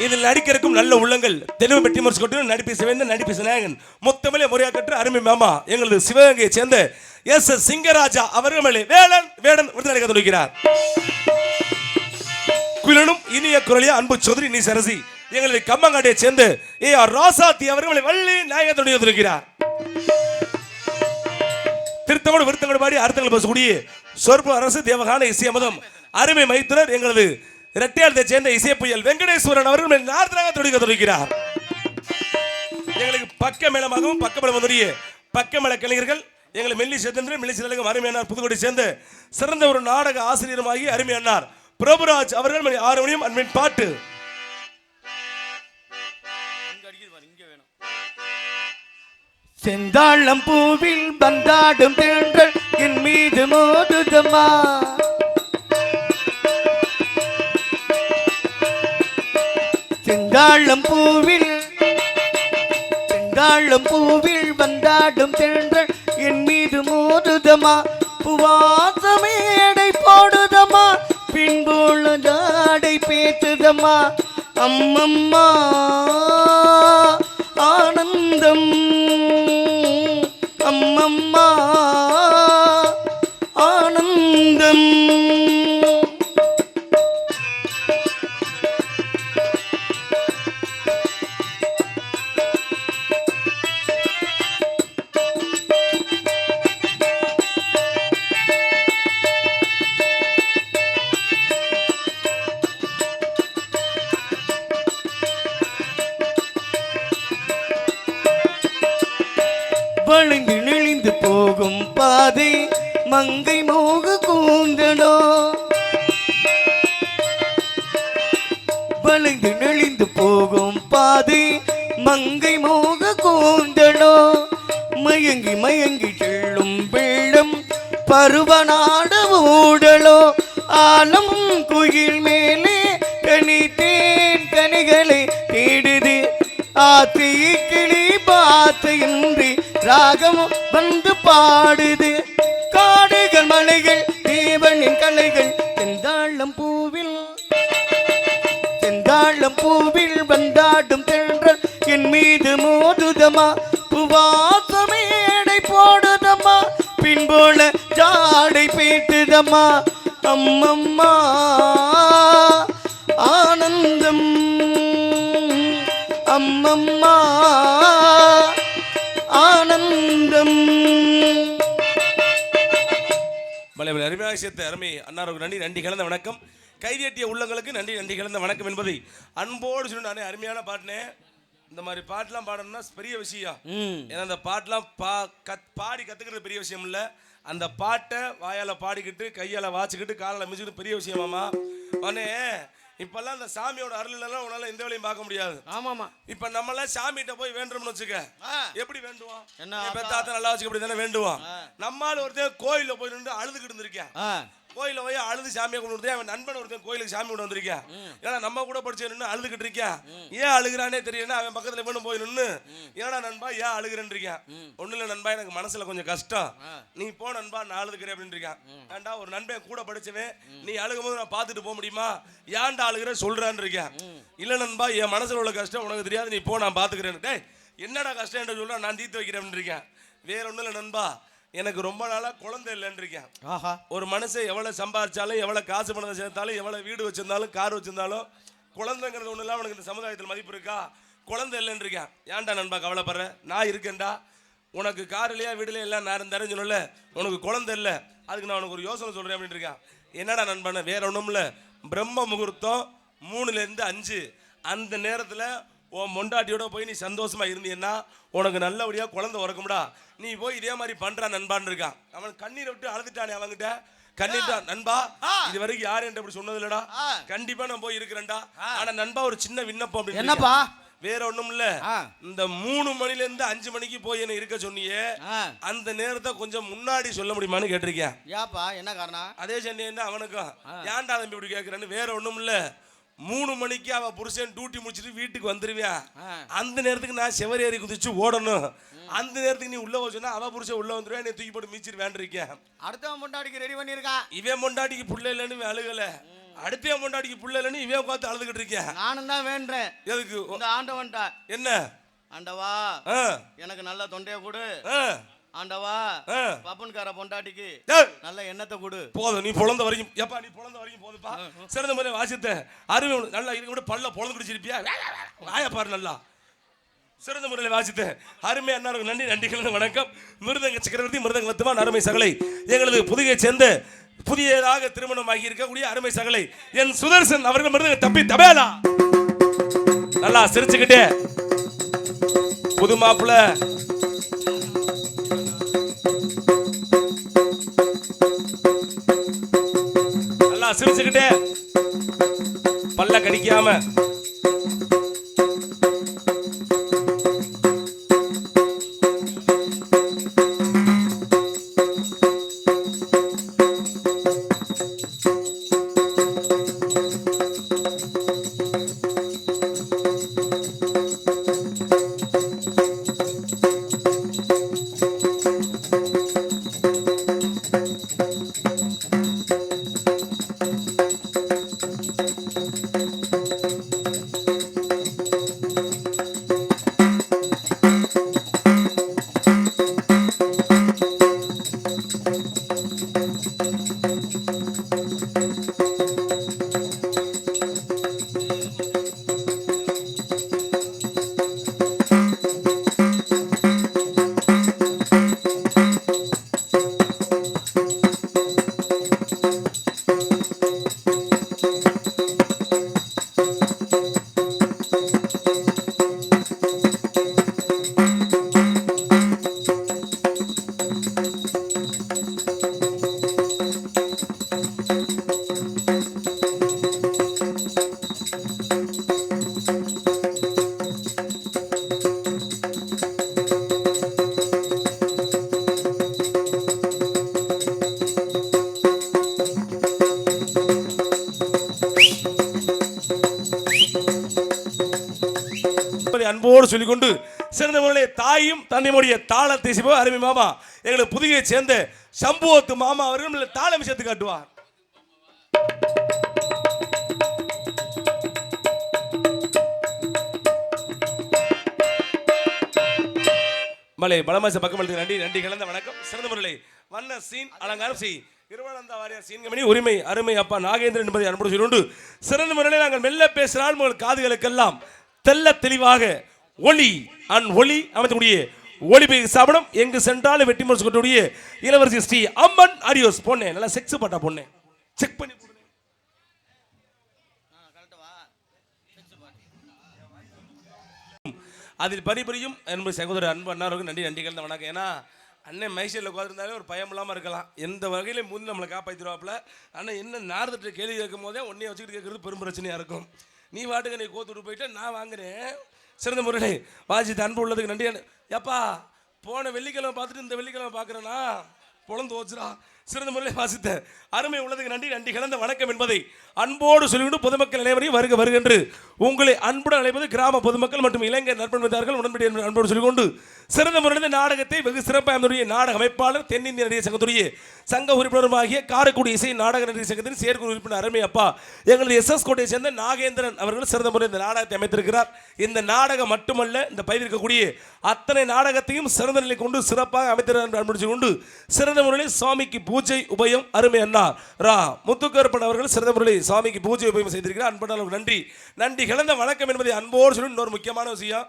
இதில் நடிக்கிறக்கும் நல்ல உள்ளங்கள் தெளிவு பெட்டி முறைச்சு கொண்டு நடிப்பு சிவந்த நடிப்பு நாயகன் முத்தமிழை முறையாக கற்று அருமை மாமா எங்களது சிவகங்கையை சேர்ந்த எஸ் சிங்கராஜா அவர்கள் மேலே வேடன் விருது அளிக்க தொடங்குகிறார். குயிலனும் இனிய குரலிய அன்பு சௌதரி நீ சரசி எங்களது கம்மங்காட்டியை சேர்ந்த AR ராசாத்தி அவர்கள் வள்ளி நாயகன் தொடங்கி தொடங்குகிறார். திருத்தமோடு விருத்தங்கோடு பாடி அர்த்தங்கள் பேசக்கூடிய சொற்பு அரசு தேவகான இசையமதம் அருமை மைத்துனர் எங்களது இரட்டையாளத்தை சேர்ந்த இசை புயல் வெங்கடேஸ்வரன் அவர்கள் நார்த்தனாக தொடங்குகிறார். எங்களுக்கு பக்க மேளமாகவும் பக்கமேளம் வந்துடைய பக்கமேள கலைஞர்கள் எங்களை மெல்லி சேதந்திரன் மெல்லி சிலகம் அருமையானார் புதுக்கோட்டை சேர்ந்த சிறந்த ஒரு நாடக ஆசிரியருமாகி அருமையானார் பிரபுராஜ் அவர்கள் 6 மணியும் அன்பின் பாட்டு. செந்தாழம் பூவில் வந்தாடும் தேங்கள் என் மீது மோதுதம்மா. செந்தாழம் பூவில் வந்தாடும் தேங்கள் என் மீது மோதுதம்மா. புவாசமேடை போடுதம்மா பின்புள்ள ஜாடை பேசுதம்மா. அம்மம்மா ஆனந்தம் அம்மம்மா ஆனந்தம். வளைந்து நெளிந்து போகும் பாதை மங்கை மோக கூந்தலோ. வளைந்து நெளிந்து போகும் பாதை மங்கை மோக கூந்தலோ. மயங்கி மயங்கி செல்லும் வெள்ளம் பருவநாட ஊடலோ. ஆலம் குயில் மேலே கனித்தேன் கனிகளை தேடுது. ஆத்தி கிளி பாத்தையின்றி ராகம் வந்து பாடுது. காடுகள் மலைகள் தேவனின் கலைகள் செந்தாழம் பூவில் வந்தாடும் தென்றல் என் மீது மோதுதம்மா. புவாசமேடை போடுதம்மா பின்போல ஜாடை பேட்டுதம்மா. அம்மம்மா ஆனந்தம் அம்மம்மா ஆனந்தம். அருமையாக சேர்த்த அருமை அன்னாருக்கு நன்றி கலந்த வணக்கம். கைதேட்டிய உள்ளங்களுக்கு நன்றி கலந்த வணக்கம் என்பதை அன்போடு சொல்லி நானே அருமையான பாட்டினேன். இந்த மாதிரி பாட்டெல்லாம் பாடணும்னா பெரிய விஷயம். ஏன்னா அந்த பாட்டெல்லாம் பாடி கத்துக்கிறது பெரிய விஷயம் இல்லை. அந்த பாட்டை வாயால பாடிக்கிட்டு கையால வாச்சிக்கிட்டு காலால மிதிச்சுக்கிட்டு பெரிய விஷயமாமா. உடனே இப்பெல்லாம் அந்த சாமியோட அருள்லாம் உன்னால எந்த வேலையும் பார்க்க முடியாது. ஆமாமா. இப்ப நம்மளாம் சாமிகிட்ட போய் வேண்டும்னு வச்சுக்க, எப்படி வேண்டுவோம்? என்ன பெத்தாத்த நல்லா வச்சுக்க அப்படி தானே வேண்டுவோம். நம்மால ஒருத்தர் கோயில்ல போய் நின்று அழுதுகிட்டு இருந்திருக்கேன். கோயில போய் அழுது சாமியை கொண்டு அவன் நண்பன் ஒருத்தன் கோயிலுக்கு சாமி கொண்டு வந்திருக்கேன். ஏன்னா நம்ம கூட படிச்சு நின்று அழுதுகிட்டு இருக்கேன். ஏன் அழுகிறானே தெரியல. அவன் பக்கத்துல வேணும் போய் நின்று ஏன்னா நண்பா ஏன் அழுகிறேன்னு இருக்கேன். ஒண்ணு இல்ல நண்பா எனக்கு மனசுல கொஞ்சம் கஷ்டம், நீ போ நண்பா நான் அழுதுக்கிறேன் அப்படின்னு இருக்கேன். ஏன்டா ஒரு நண்பன் கூட படிச்சவன் நீ அழுகும் போது நான் பார்த்துட்டு போக முடியுமா? ஏன்டா அழுகிற சொல்றான்னு இருக்கேன். இல்ல நண்பா என் மனசுல உள்ள கஷ்டம் உனக்கு தெரியாது, நீ போ நான் பாத்துக்கிறேன். டேய் என்னடா கஷ்டம் என்று சொல்ல நான் தீர்த்து வைக்கிறேன் இருக்கேன். வேற ஒண்ணும் இல்லை நண்பா, எனக்கு ரொம்ப நாளா குழந்தை இல்லைன்னு இருக்கேன். ஆஹா. ஒரு மனுஷன் எவ்வளவு சம்பாதிச்சாலும், எவ்வளவு காசு பணத்தை சேர்த்தாலும், எவ்வளவு வீடு வச்சிருந்தாலும், கார் வச்சிருந்தாலும், குழந்தைங்கிறது ஒண்ணு இல்ல. அவனுக்கு இந்த சமுதாயத்தில் மதிப்பு இருக்கா? குழந்தை இல்லைன்னு இருக்கேன். ஏன்டா நண்பா கவலைப்படுற? நான் இருக்கேன்டா. உனக்கு கார் இல்லையா, வீடுல எல்லாம் நான் இருந்தேன்னு சொல்லல, உனக்கு குழந்தை இல்லை. அதுக்கு நான் உனக்கு ஒரு யோசனை சொல்றேன் அப்படின்னு இருக்கேன். என்னடா நண்பன? வேற ஒண்ணும் இல்ல, பிரம்ம முகூர்த்தம் 3ல இருந்து 5 அந்த நேரத்துல உன் மொண்டாட்டியோட போய் நீ சந்தோஷமா இருந்தீன்னா உனக்கு நல்லபடியா குழந்தை உறக்கும்டா. நீ போய் இதே மாதிரி பண்றா நண்பான்னு இருக்கான். அவன் கண்ணீரை விட்டு அழுதுட்டானே அவங்கிட்ட. கண்ணீர் நண்பா, இது வரைக்கும் யாரும் என்கிட்ட இப்படி சொன்னது இல்லடா. கண்டிப்பா நான் போய் இருக்கிறேன்டா. ஆனா நண்பா ஒரு சின்ன விண்ணப்பம் அப்படின்னு. என்னப்பா? வேற ஒண்ணும் இல்ல, இந்த 3 மணில இருந்து 5 மணிக்கு போய் என்ன இருக்க சொன்னியே, அந்த நேரத்தை கொஞ்சம் முன்னாடி சொல்ல முடியுமான்னு கேட்டிருக்கேன். ஏப்பா என்ன காரணம்? அதே சொன்னேன்னா அவனுக்கும் ஏன்டா தம்பி இப்படி கேட்கிறேன்னு. வேற ஒண்ணும் இல்ல, 3 மணிக்கு அவ புருஷன் டியூட்டி முடிச்சுட்டு வீட்டுக்கு வந்துருவியா, அந்த நேரத்துக்கு நான் செவரி ஏறி குதிச்சு ஓடணும். அந்த நேரத்துக்கு நீ உள்ள வச்சோன்னா அவ புருஷன் உள்ள வந்துருவா, நீ தூக்கி போட்டு மீச்சிட்டு வேண்டிருக்கேன். அடுத்தவன் பொண்டாட்டிக்கு ரெடி பண்ணிருக்கான். இவன் பொண்டாட்டிக்கு புள்ள இல்லைன்னு அழுகல, அடுத்த பொண்டாட்டிக்கு புள்ள இல்லைன்னு இவன் உட்காந்து அழுதுகிட்டு இருக்கேன். நானும் தான் வேண்டேன். எதுக்கு? இந்த ஆண்டவன்டா என்ன? ஆண்டவா எனக்கு நல்ல தொண்டைய கொடு. ஆண்டவா பப்பன்கார பொண்டாட்டிக்கு நல்ல எண்ணத்தை கொடு. போதும், நீ பொழந்த வரைக்கும் எப்பா, நீ பொழந்த வரைக்கும் போதுப்பா. சிறந்த முறை வாசித்த அருமை நல்லா இருக்க கூட பல்ல பொழந்து குடிச்சிருப்பியா? வாய பாரு நல்லா. சிறந்த முறையில் வாசித்த அருமை அண்ணாருக்கு நன்றி. நன்றிகள் வணக்கம். மிருதங்க சக்கரவர்த்தி, மிருதங்க வத்துவான் அருமை சகலை, எங்களது புதுகையை சேர்ந்த புதியதாக திருமணமாகி இருக்கக்கூடிய அருமை சகலை என் சுதர்சன் அவர்கள் மிருதங்க தப்பி தபேலா. நல்லா சிரிச்சுக்கிட்டே புது மாப்பிள்ள நல்லா சிரிச்சுக்கிட்டே பல்ல கடிக்காம அன்போடு சொல்லிக்கொண்டு சிறந்த முறையில் தாயும் தன்னுடைய தாளத்தை சிவ அருமை மாமா எங்களுக்கு புதுகையை சேர்ந்த சம்புவத்து மாமா அவர்கள் தாளம் சேர்த்து காட்டுவார். மலை பலமாச பக்கம் நன்றி. நன்றி கலந்த வணக்கம். சிறந்த முறையில் வண்ண சீன் அலங்காரம் செய் இருவானந்த வாரியார் சீன்கமணி உரிமை அருமை அப்பா நாகேந்திரன் என்பதை அன்போடு சொல்லிக்கொண்டு சிறந்த முறையில் நாங்கள் மெல்ல பேசினால் உங்கள் காதுகளுக்கெல்லாம் தெல்ல தெளிவாக ஒளி ஒளி அமைக்கக்கூடிய ஒளிபெய் சாபனம் எங்கு சென்றாலும் வெட்டி முரசு கொண்டக்கூடிய இளவரசி ஸ்ரீ அம்மன் அரியோஸ் பொண்ணே. நல்லா செக்ஸ் பாட்டா பொண்ணே, செக் பண்ணி அதில் பரிபரியும் என்பது சகோதரர் அன்பு அண்ணாருக்கு நன்றி. நன்றி கலந்த வணக்கம். ஏன்னா அண்ணன் மைசூரில் உட்காந்துருந்தாலே ஒரு பயம் இல்லாமல் இருக்கலாம், எந்த வகையிலும் முந்தி நம்மளை காப்பாற்றிடுவாப்புல. ஆனால் என்ன நார்ந்துட்டு கேள்வி கேட்கும் போதே ஒன்றைய வச்சுக்கிட்டு கேட்கறது பெரும் பிரச்சனையாக இருக்கும். நீ வாட்டுக்கு நீ கோத்துட்டு போயிட்டு நான் வாங்குறேன். சிறந்த முறையில் வாசித்து அன்பு உள்ளதுக்கு நன்றி. எப்பா போன வெள்ளிக்கிழமை பார்த்துட்டு இந்த வெள்ளிக்கிழமை பார்க்குறேன்னா பொழந்து வச்சுரா. சிறந்த முறையில் வாசித்த அருமை உள்ளதுக்கு நன்றி. நன்றி கலந்த வணக்கம் என்பதை அன்போடு சொல்லிவிட்டு பொதுமக்கள் அனைவரையும் வருக வருகின்று உங்களை அன்புடன் அழைப்பது கிராம பொதுமக்கள் மற்றும் இளைஞர் நற்பண்பதார்கள் உடன்படி அன்போடு சொல்லிக்கொண்டு சிறந்த முறையில் நாடகத்தை வெகு சிறப்பாக நாடக அமைப்பாளர் தென்னிந்திய நடிகர் சங்கத்துடைய சங்க உறுப்பினருமாகிய காரைக்குடி இசை நாடக நடிகர் சங்கத்தின் செயற்குழு உறுப்பினர் அருமை அப்பா எங்களது SS கோட்டையை சேர்ந்த நாகேந்திரன் அவர்கள் சிறந்த முறையில் இந்த நாடகத்தை அமைத்திருக்கிறார். இந்த நாடகம் மட்டுமல்ல, இந்த பயிர் இருக்கக்கூடிய அத்தனை நாடகத்தையும் சிறந்த நிலை கொண்டு சிறப்பாக அமைத்திருக்கிறார் கொண்டு சிறந்த முறையில் சுவாமிக்கு பூஜை உபயம் அருமை அண்ணா ரா முத்துக்கருப்பன் அவர்கள் சிறந்த முறையில் சுவாமிக்கு பூஜை உபயம் செய்திருக்கிறார். அன்பனாலும் நன்றி. நன்றி கலந்த வணக்கம் என்பதை அன்போடு சொல்லி இன்னொரு முக்கியமான விஷயம்,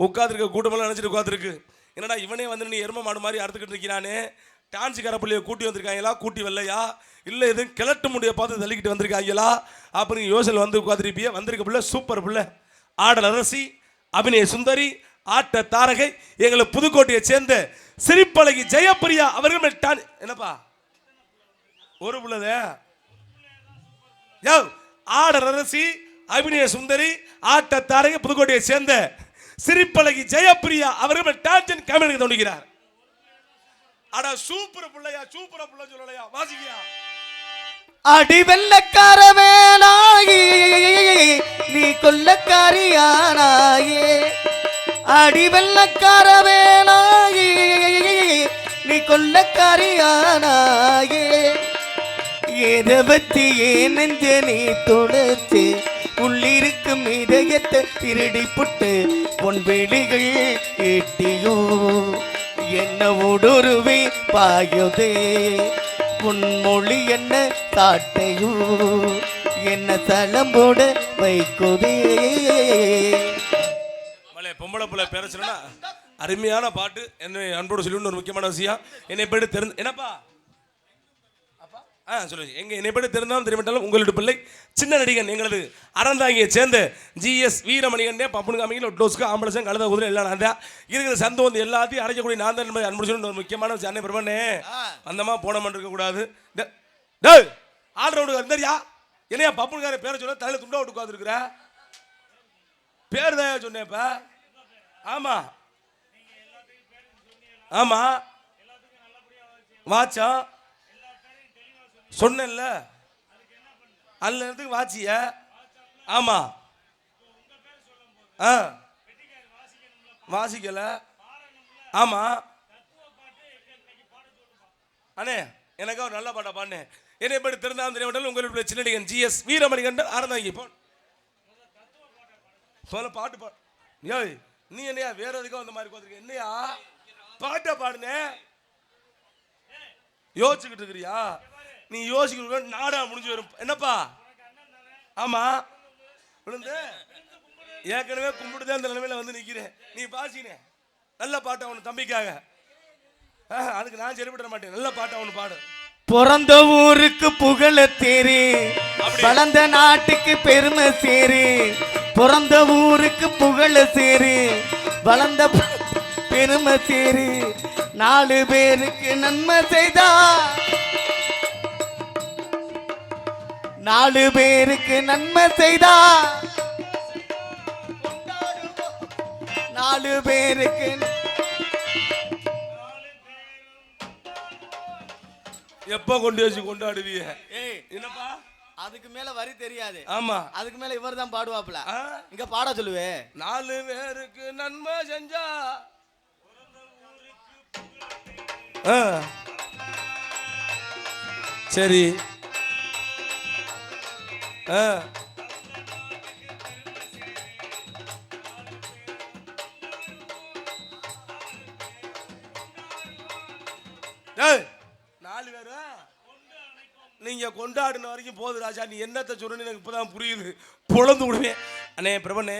உட்காந்துருக்க கூட்டமெல்லாம் நினைச்சிட்டு உட்காந்துருக்கு. என்னடா இவனே வந்து நீ எரும மாடு மாதிரி அறுத்துக்கிட்டு இருக்கிறானே, டான்ஸ் கரப்பள்ளியை கூட்டி வந்திருக்காங்களா, கூட்டி வரலையா, இல்லை எதுவும் கிளட்டு முடிய பார்த்து தள்ளிக்கிட்டு வந்திருக்காங்களா அப்படின்னு யோசனை வந்து உட்காந்துருப்பிய. வந்திருக்க பிள்ளை சூப்பர் பிள்ளை, ஆடல் அரசி, அபிநய சுந்தரி, ஆட்ட தாரகை, எங்களை புதுக்கோட்டையை சேர்ந்த சிரிப்பழகி ஜெயப்பிரியா அவர்கள். என்னப்பா ஒரு பிள்ளை ஆடல் அரசி, அபிநய சுந்தரி, ஆட்ட தாரகை, புதுக்கோட்டையை சேர்ந்த சிரிப்பழகி ஜெயப்பிரியா அவர்கள் டான்ஸ் கமெண்ட் தோன்றுகிறார். அட சூப்பர் பிள்ளையா, சூப்பர் பிள்ளை சொல்லலையா, வாசிக்கியா. அடி வெள்ளக்கார வேலாயி நீ கொல்லக்காரியானாயே, அடி வெள்ளக்கார வேலாயி நீ கொல்லக்காரியானாயே, எதை பத்தி ஏன் நெஞ்ச நீ தொடுத்து உள்ளிருக்கும் இதயத்தை திருடி புட்டு பொன்வெளிகள் எட்டியோ என்ன ஊடுருவி பாயுதே, பொன்மொழி என்ன காட்டையோ என்ன தளம்போட வைக்குதே. பொம்பளை பிள்ளை பேர சொன்னா அருமையான பாட்டு. என்னை அன்போடு சொல்லி ஒரு முக்கியமான விஷயம், என்னை போய்ட்டு தெரிந்து என்னப்பா சொல்லுங்க, எங்க என்னை போய்ட்டு தெரிந்தாலும் தெரிவித்தாலும் உங்களுடைய பிள்ளை சின்ன நடிகன் எங்களது அறந்தாங்கியை சேர்ந்த GS வீரமணிகண்டே பப்புனு காமிக்கல டோஸ்க்கு ஆம்பளசம் கழுத குதிரை எல்லாம் நான் தான் இருக்கிற சந்து வந்து எல்லாத்தையும் அடைக்கக்கூடிய நான் தான் என்பதை அன்பு சொல்லி ஒரு முக்கியமான விஷயம். அன்னை பிரபண்ணே அந்தமா போனமன் இருக்கக்கூடாது. ஆல்ரவுண்டு வந்தறியா என்னையா பப்புனுக்கார பேரை சொல்ல தலையில துண்டா விட்டு உட்காந்துருக்குற பேர் தான் சொன்னேன்ப்ப. ஆமா ஆமா வாச்சா சொன்னேன்ல, அல்ல இடத்துக்கு வாச்சிய. ஆமா வாசிக்கல. ஆமா அண்ணே எனக்கு ஒரு நல்ல பாட்டா பாண்ணே. என்னை படி தெரிந்தாலும் தெரியவிட்டாலும் உங்களுடைய சின்ன நடிகன் GS வீரமணிகண்டன் ஆரந்தாங்கி போல பாட்டு பா. ஏய் நீ என்னையா வேற எதுக்கும் அந்த மாதிரி உட்காந்துருக்க, என்னையா பாட்டை பாடுனே யோசிச்சுக்கிட்டு இருக்கிறியா? நீ யோசிக்க நாடா முடிஞ்சு வரும் என்னப்பா. ஆமா விழுந்து ஏற்கனவே கும்பிட்டுதான் இந்த நிலைமையில வந்து நிக்கிறேன். நீ பாசினே நல்ல பாட்டை அவனு தம்பிக்காக, அதுக்கு நான் சரிபட மாட்டேன். நல்ல பாட்டை அவனு பாடு. பிறந்த ஊருக்கு புகழ தேரு, வளர்ந்த நாட்டுக்கு பெருமை சேரு, பிறந்த ஊருக்கு புகழ சேரு, வளர்ந்த பெருமை சேரு, 4 பேருக்கு நன்மை செய்தா, 4 பேருக்கு நன்மை செய்தா, 4 பேருக்கு. எப்ப கொண்டு வச்சு கொண்டாடுவீங்க? என்னப்பா அதுக்கு மேல வரி தெரியாது. ஆமா அதுக்கு மேல இவர் தான் பாடுவாப்ல. இங்க பாட சொல்லுவே. 4 பேருக்கு நன்மை செஞ்சா சரி. நீங்க கொண்டாடின வரைக்கும் போது ராஜா, நீ என்னத்தை சொல்றன்னு எனக்கு இப்பதான் புரியுது. பொழந்து விடுவேன். அண்ணே பிரபண்ணே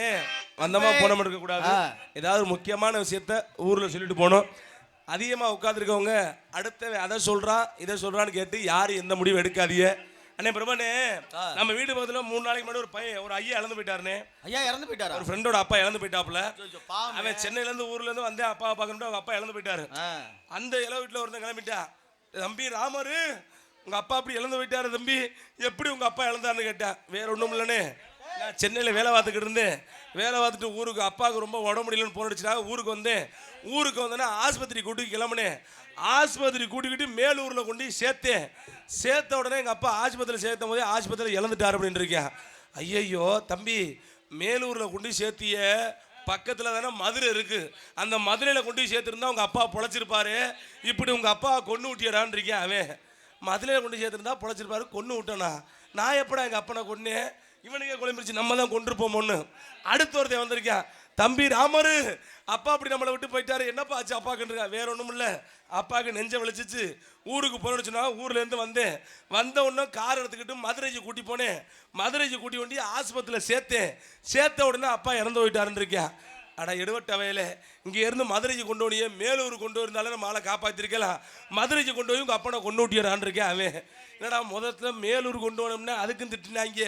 வந்தமா போன இருக்க கூடாது. ஏதாவது முக்கியமான விஷயத்த ஊர்ல சொல்லிட்டு போனோம். அதிகமா உட்காந்துருக்கவங்க அடுத்த அதை சொல்றான் இதை சொல்றான்னு கேட்டு யாரும் எந்த முடிவு எடுக்காதீங்க. அண்ணே பிரபண்ணே நம்ம வீடு பக்கத்துல 3 நாளைக்கு முன்னாடி ஒரு பையன் ஒரு ஐயா இறந்து போயிட்டாருனே. ஐயா இறந்து போயிட்டாரா? ஒரு ஃப்ரெண்டோட அப்பா இறந்து போயிட்டாப்ல. அவன் சென்னையில இருந்து ஊர்ல இருந்து வந்தேன் அப்பாவை பார்க்கணும். அவங்க அப்பா இறந்து போயிட்டாரு. அந்த இளவு வீட்டுல ஒருத்தன் கிளம்பிட்டா, தம்பி ராமரு உங்க அப்பா அப்படி இழந்து போயிட்டாரு தம்பி, எப்படி உங்க அப்பா இழந்தாருன்னு கேட்டேன். வேற ஒண்ணும் இல்லனே, நான் சென்னையில் வேலை பார்த்துக்கிட்டு இருந்தேன். வேலை பார்த்துட்டு ஊருக்கு அப்பாவுக்கு ரொம்ப உடம்பு முடியலன்னு போன் அடிச்சுட்டாங்க. ஊருக்கு வந்தேன். ஊருக்கு வந்தேன்னா ஆஸ்பத்திரி கூட்டி கிளம்புனேன். ஆஸ்பத்திரி கூட்டிக்கிட்டு மேலூரில் கொண்டு சேர்த்தேன். சேர்த்த உடனே எங்கள் அப்பா ஆஸ்பத்திரியில் சேர்த்தும் போதே ஆஸ்பத்திரியில் இழந்துட்டார் அப்படின்னு இருக்கேன். ஐயையோ தம்பி, மேலூரில் கொண்டு சேர்த்திய பக்கத்தில் தானே மதுரை இருக்குது. அந்த மதுரையில் கொண்டு சேர்த்துருந்தா உங்கள் அப்பா பொழைச்சிருப்பாரு. இப்படி உங்கள் அப்பா கொன்று விட்டியடான்னு இருக்கேன். அவன் மதுரையில் கொண்டு சேர்த்துருந்தா பொழைச்சிருப்பாரு, கொன்று விட்டனா. நான் எப்படா எங்கள் அப்பனை கொன்னேன், இவனுக்கே குழம்பிருச்சு, நம்ம தான் கொண்டிருப்போமோன்னு. அடுத்த ஒருத்தன் வந்திருக்கேன். தம்பி ராமரு, அப்பா அப்படி நம்மளை விட்டு போயிட்டாரு, என்னப்பா ஆச்சு அப்பாக்குன்றா. வேற ஒன்றும் இல்லை, அப்பாவுக்கு நெஞ்ச விழிச்சிச்சு. ஊருக்கு போனோன்னு சொன்னா ஊர்லேருந்து வந்தேன். வந்த உடனே கார் எடுத்துக்கிட்டு மதுரைக்கு கூட்டி போனேன். மதுரைக்கு கூட்டி கொண்டு ஆஸ்பத்திரியில் சேர்த்தேன். சேர்த்த உடனே அப்பா இறந்து போயிட்டாருன்னு இருக்கேன். அட எடுவட்ட வயலே, இங்கே இருந்து மதுரைக்கு கொண்டு போனியே, மேலூர் கொண்டு வந்தாலும் நம்ம ஆளை காப்பாற்றிருக்கலாம். மதுரைக்கு கொண்டு போய் உங்கள் அப்பனை கொண்டு விட்டியடான்னு இருக்கேன். அவன் என்னடா முதல்ல மேலூர் கொண்டு போனோம்னா அதுக்கும் திட்டினாங்க,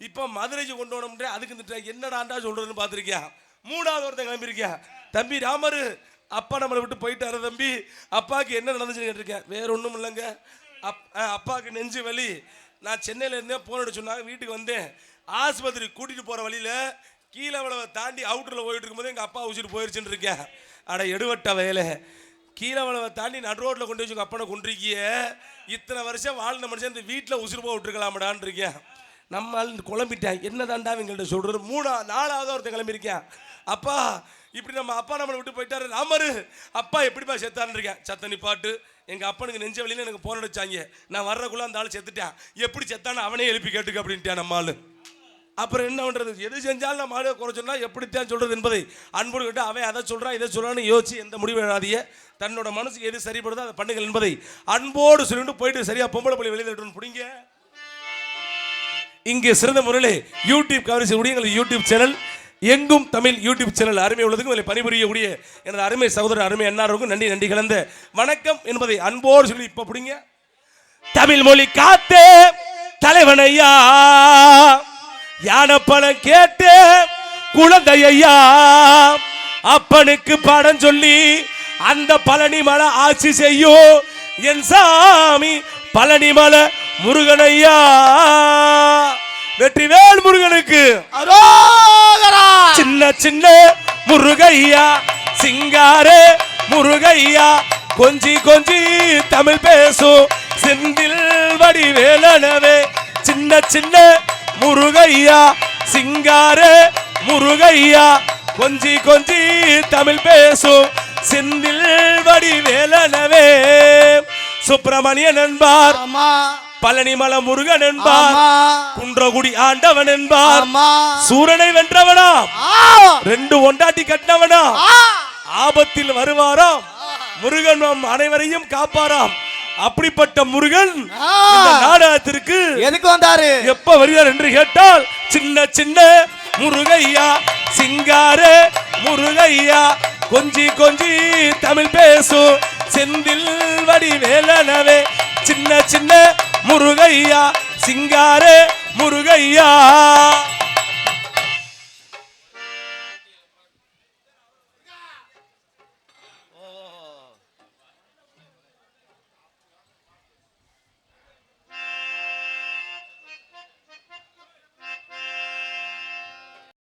இப்போ மதுரைக்கு கொண்டு போனோம்னா அதுக்கும் திட்டினாங்க. என்னடாண்டா சொல்கிறதுன்னு பார்த்துருக்கேன். மூணாவது ஒருத்தன் கிளம்பியிருக்கேன். தம்பி ராமரு, அப்பா நம்மளை விட்டு போயிட்டாரு தம்பி, அப்பாவுக்கு என்ன நடந்துச்சுன்னு கேட்டிருக்கேன். வேற ஒன்றும் இல்லைங்க, அப்பாவுக்கு நெஞ்சு வலி. நான் சென்னையில் இருந்தேன், போன் அடிச்சு சொன்னாங்க. வீட்டுக்கு வந்தேன். ஆஸ்பத்திரி கூட்டிகிட்டு போகிற வழியில் கீழே வளவை தாண்டி அவுட்டரில் போயிட்டு இருக்கும்போது எங்கள் அப்பா ஊசிட்டு போயிடுச்சுன்னு இருக்கேன். அட எடுவட்ட வயலை, கீழே வளவை தாண்டி நடு ரோட்டில் கொண்டு வச்சு அப்பனை கொண்டிருக்கிய. இத்தனை வருஷம் வாழ்ந்த மனுஷன் இந்த வீட்டில் உசுறு போக விட்டுருக்கலாமடான்னு இருக்கேன். நம்ம குழம்பிட்டேன். என்னதான்டா எங்கள்கிட்ட சொல்கிறது. நாலாவது ஒருத்தன் கிளம்பியிருக்கேன். அப்பா இப்படி நம்ம அப்பா நம்மளை விட்டு போயிட்டாரு ராமரு, அப்பா எப்படிப்பா செத்தான்னு இருக்கேன். சத்தனி பாட்டு எங்கள் அப்பனுக்கு நெஞ்ச வழியில் எனக்கு போன் அடிச்சாங்க. நான் வர்றக்குள்ள அந்த ஆள் செத்துட்டேன், எப்படி செத்தான்னு அவனே எழுப்பி கேட்டுக்க அப்படின்ட்டேன் நம்ம ஆள். அப்புறம் என்ன பண்ணுறது, எது செஞ்சாலும் நம்ம ஆளு குறைச்சோன்னா எப்படித்தான் சொல்கிறது என்பதை அன்போடு கேட்டு அவன் அதை சொல்கிறான் இதை சொல்கிறான்னு யோசிச்சு எந்த முடிவு எழுதாதிய, தன்னோட மனசுக்கு எது சரிப்படுதோ அதை பண்ணுங்கள் என்பதை அன்போடு சொல்லிட்டு போயிட்டு சரியா பொம்பளை பள்ளி வெளியில் பிடிங்க. இங்கே சிறந்த முறையில் யூடியூப் கவரேஜ் செய்யக்கூடிய எங்கள் யூடியூப் சேனல் எங்கும் தமிழ் யூடியூப் சேனல் அருமை உள்ளதுக்கும் அதில் பணிபுரியக்கூடிய எனது அருமை சகோதரர் அருமை அன்னாருக்கும் நன்றி நன்றி கலந்த வணக்கம் என்பதை அன்போடு சொல்லி இப்போ பிடிங்க. தமிழ் மொழி காத்தே தலைவனையா, யானை பழம் கேட்டு குழந்தையா, அப்பனுக்கு பாடம் சொல்லி அந்த பழனி மலை ஆட்சி செய்யும் என் சாமி பழனி மலை முருகனையா. வெற்றிவேல் முருகனுக்கு அரோகரா. சின்ன சின்ன முருகையா, சிங்காரே முருகையா, கொஞ்சி கொஞ்சி தமிழ் பேசும் செந்தில் வடிவேலனவே. சின்ன சின்ன முருகையா, சிங்காரே முருகையா, கொஞ்சி கொஞ்சி தமிழ் பேசும் செந்தில் வடிவேலனவே. சுப்பிரமணியன் என்பார், பழனிமலை முருகன் என்பார், குன்றகுடி ஆண்டவன் என்பார், சூரனை வென்றவனா, ரெண்டு ஒண்டாட்டி கட்டினவனா, ஆபத்தில் வருவாராம் முருகன் நம் அனைவரையும் காப்பாராம். அப்படிப்பட்ட முருகன் இந்த நாடகத்திற்கு எதுக்கு வந்தாரு, எப்ப வருகிறார் என்று கேட்டால், சின்ன சின்ன முருகையா, சிங்காரே முருகையா, கொஞ்சி கொஞ்சி தமிழ் பேசும் செந்தில் வடிவேலனவே. சின்ன சின்ன முருகையா, சிங்காரே முருகையா.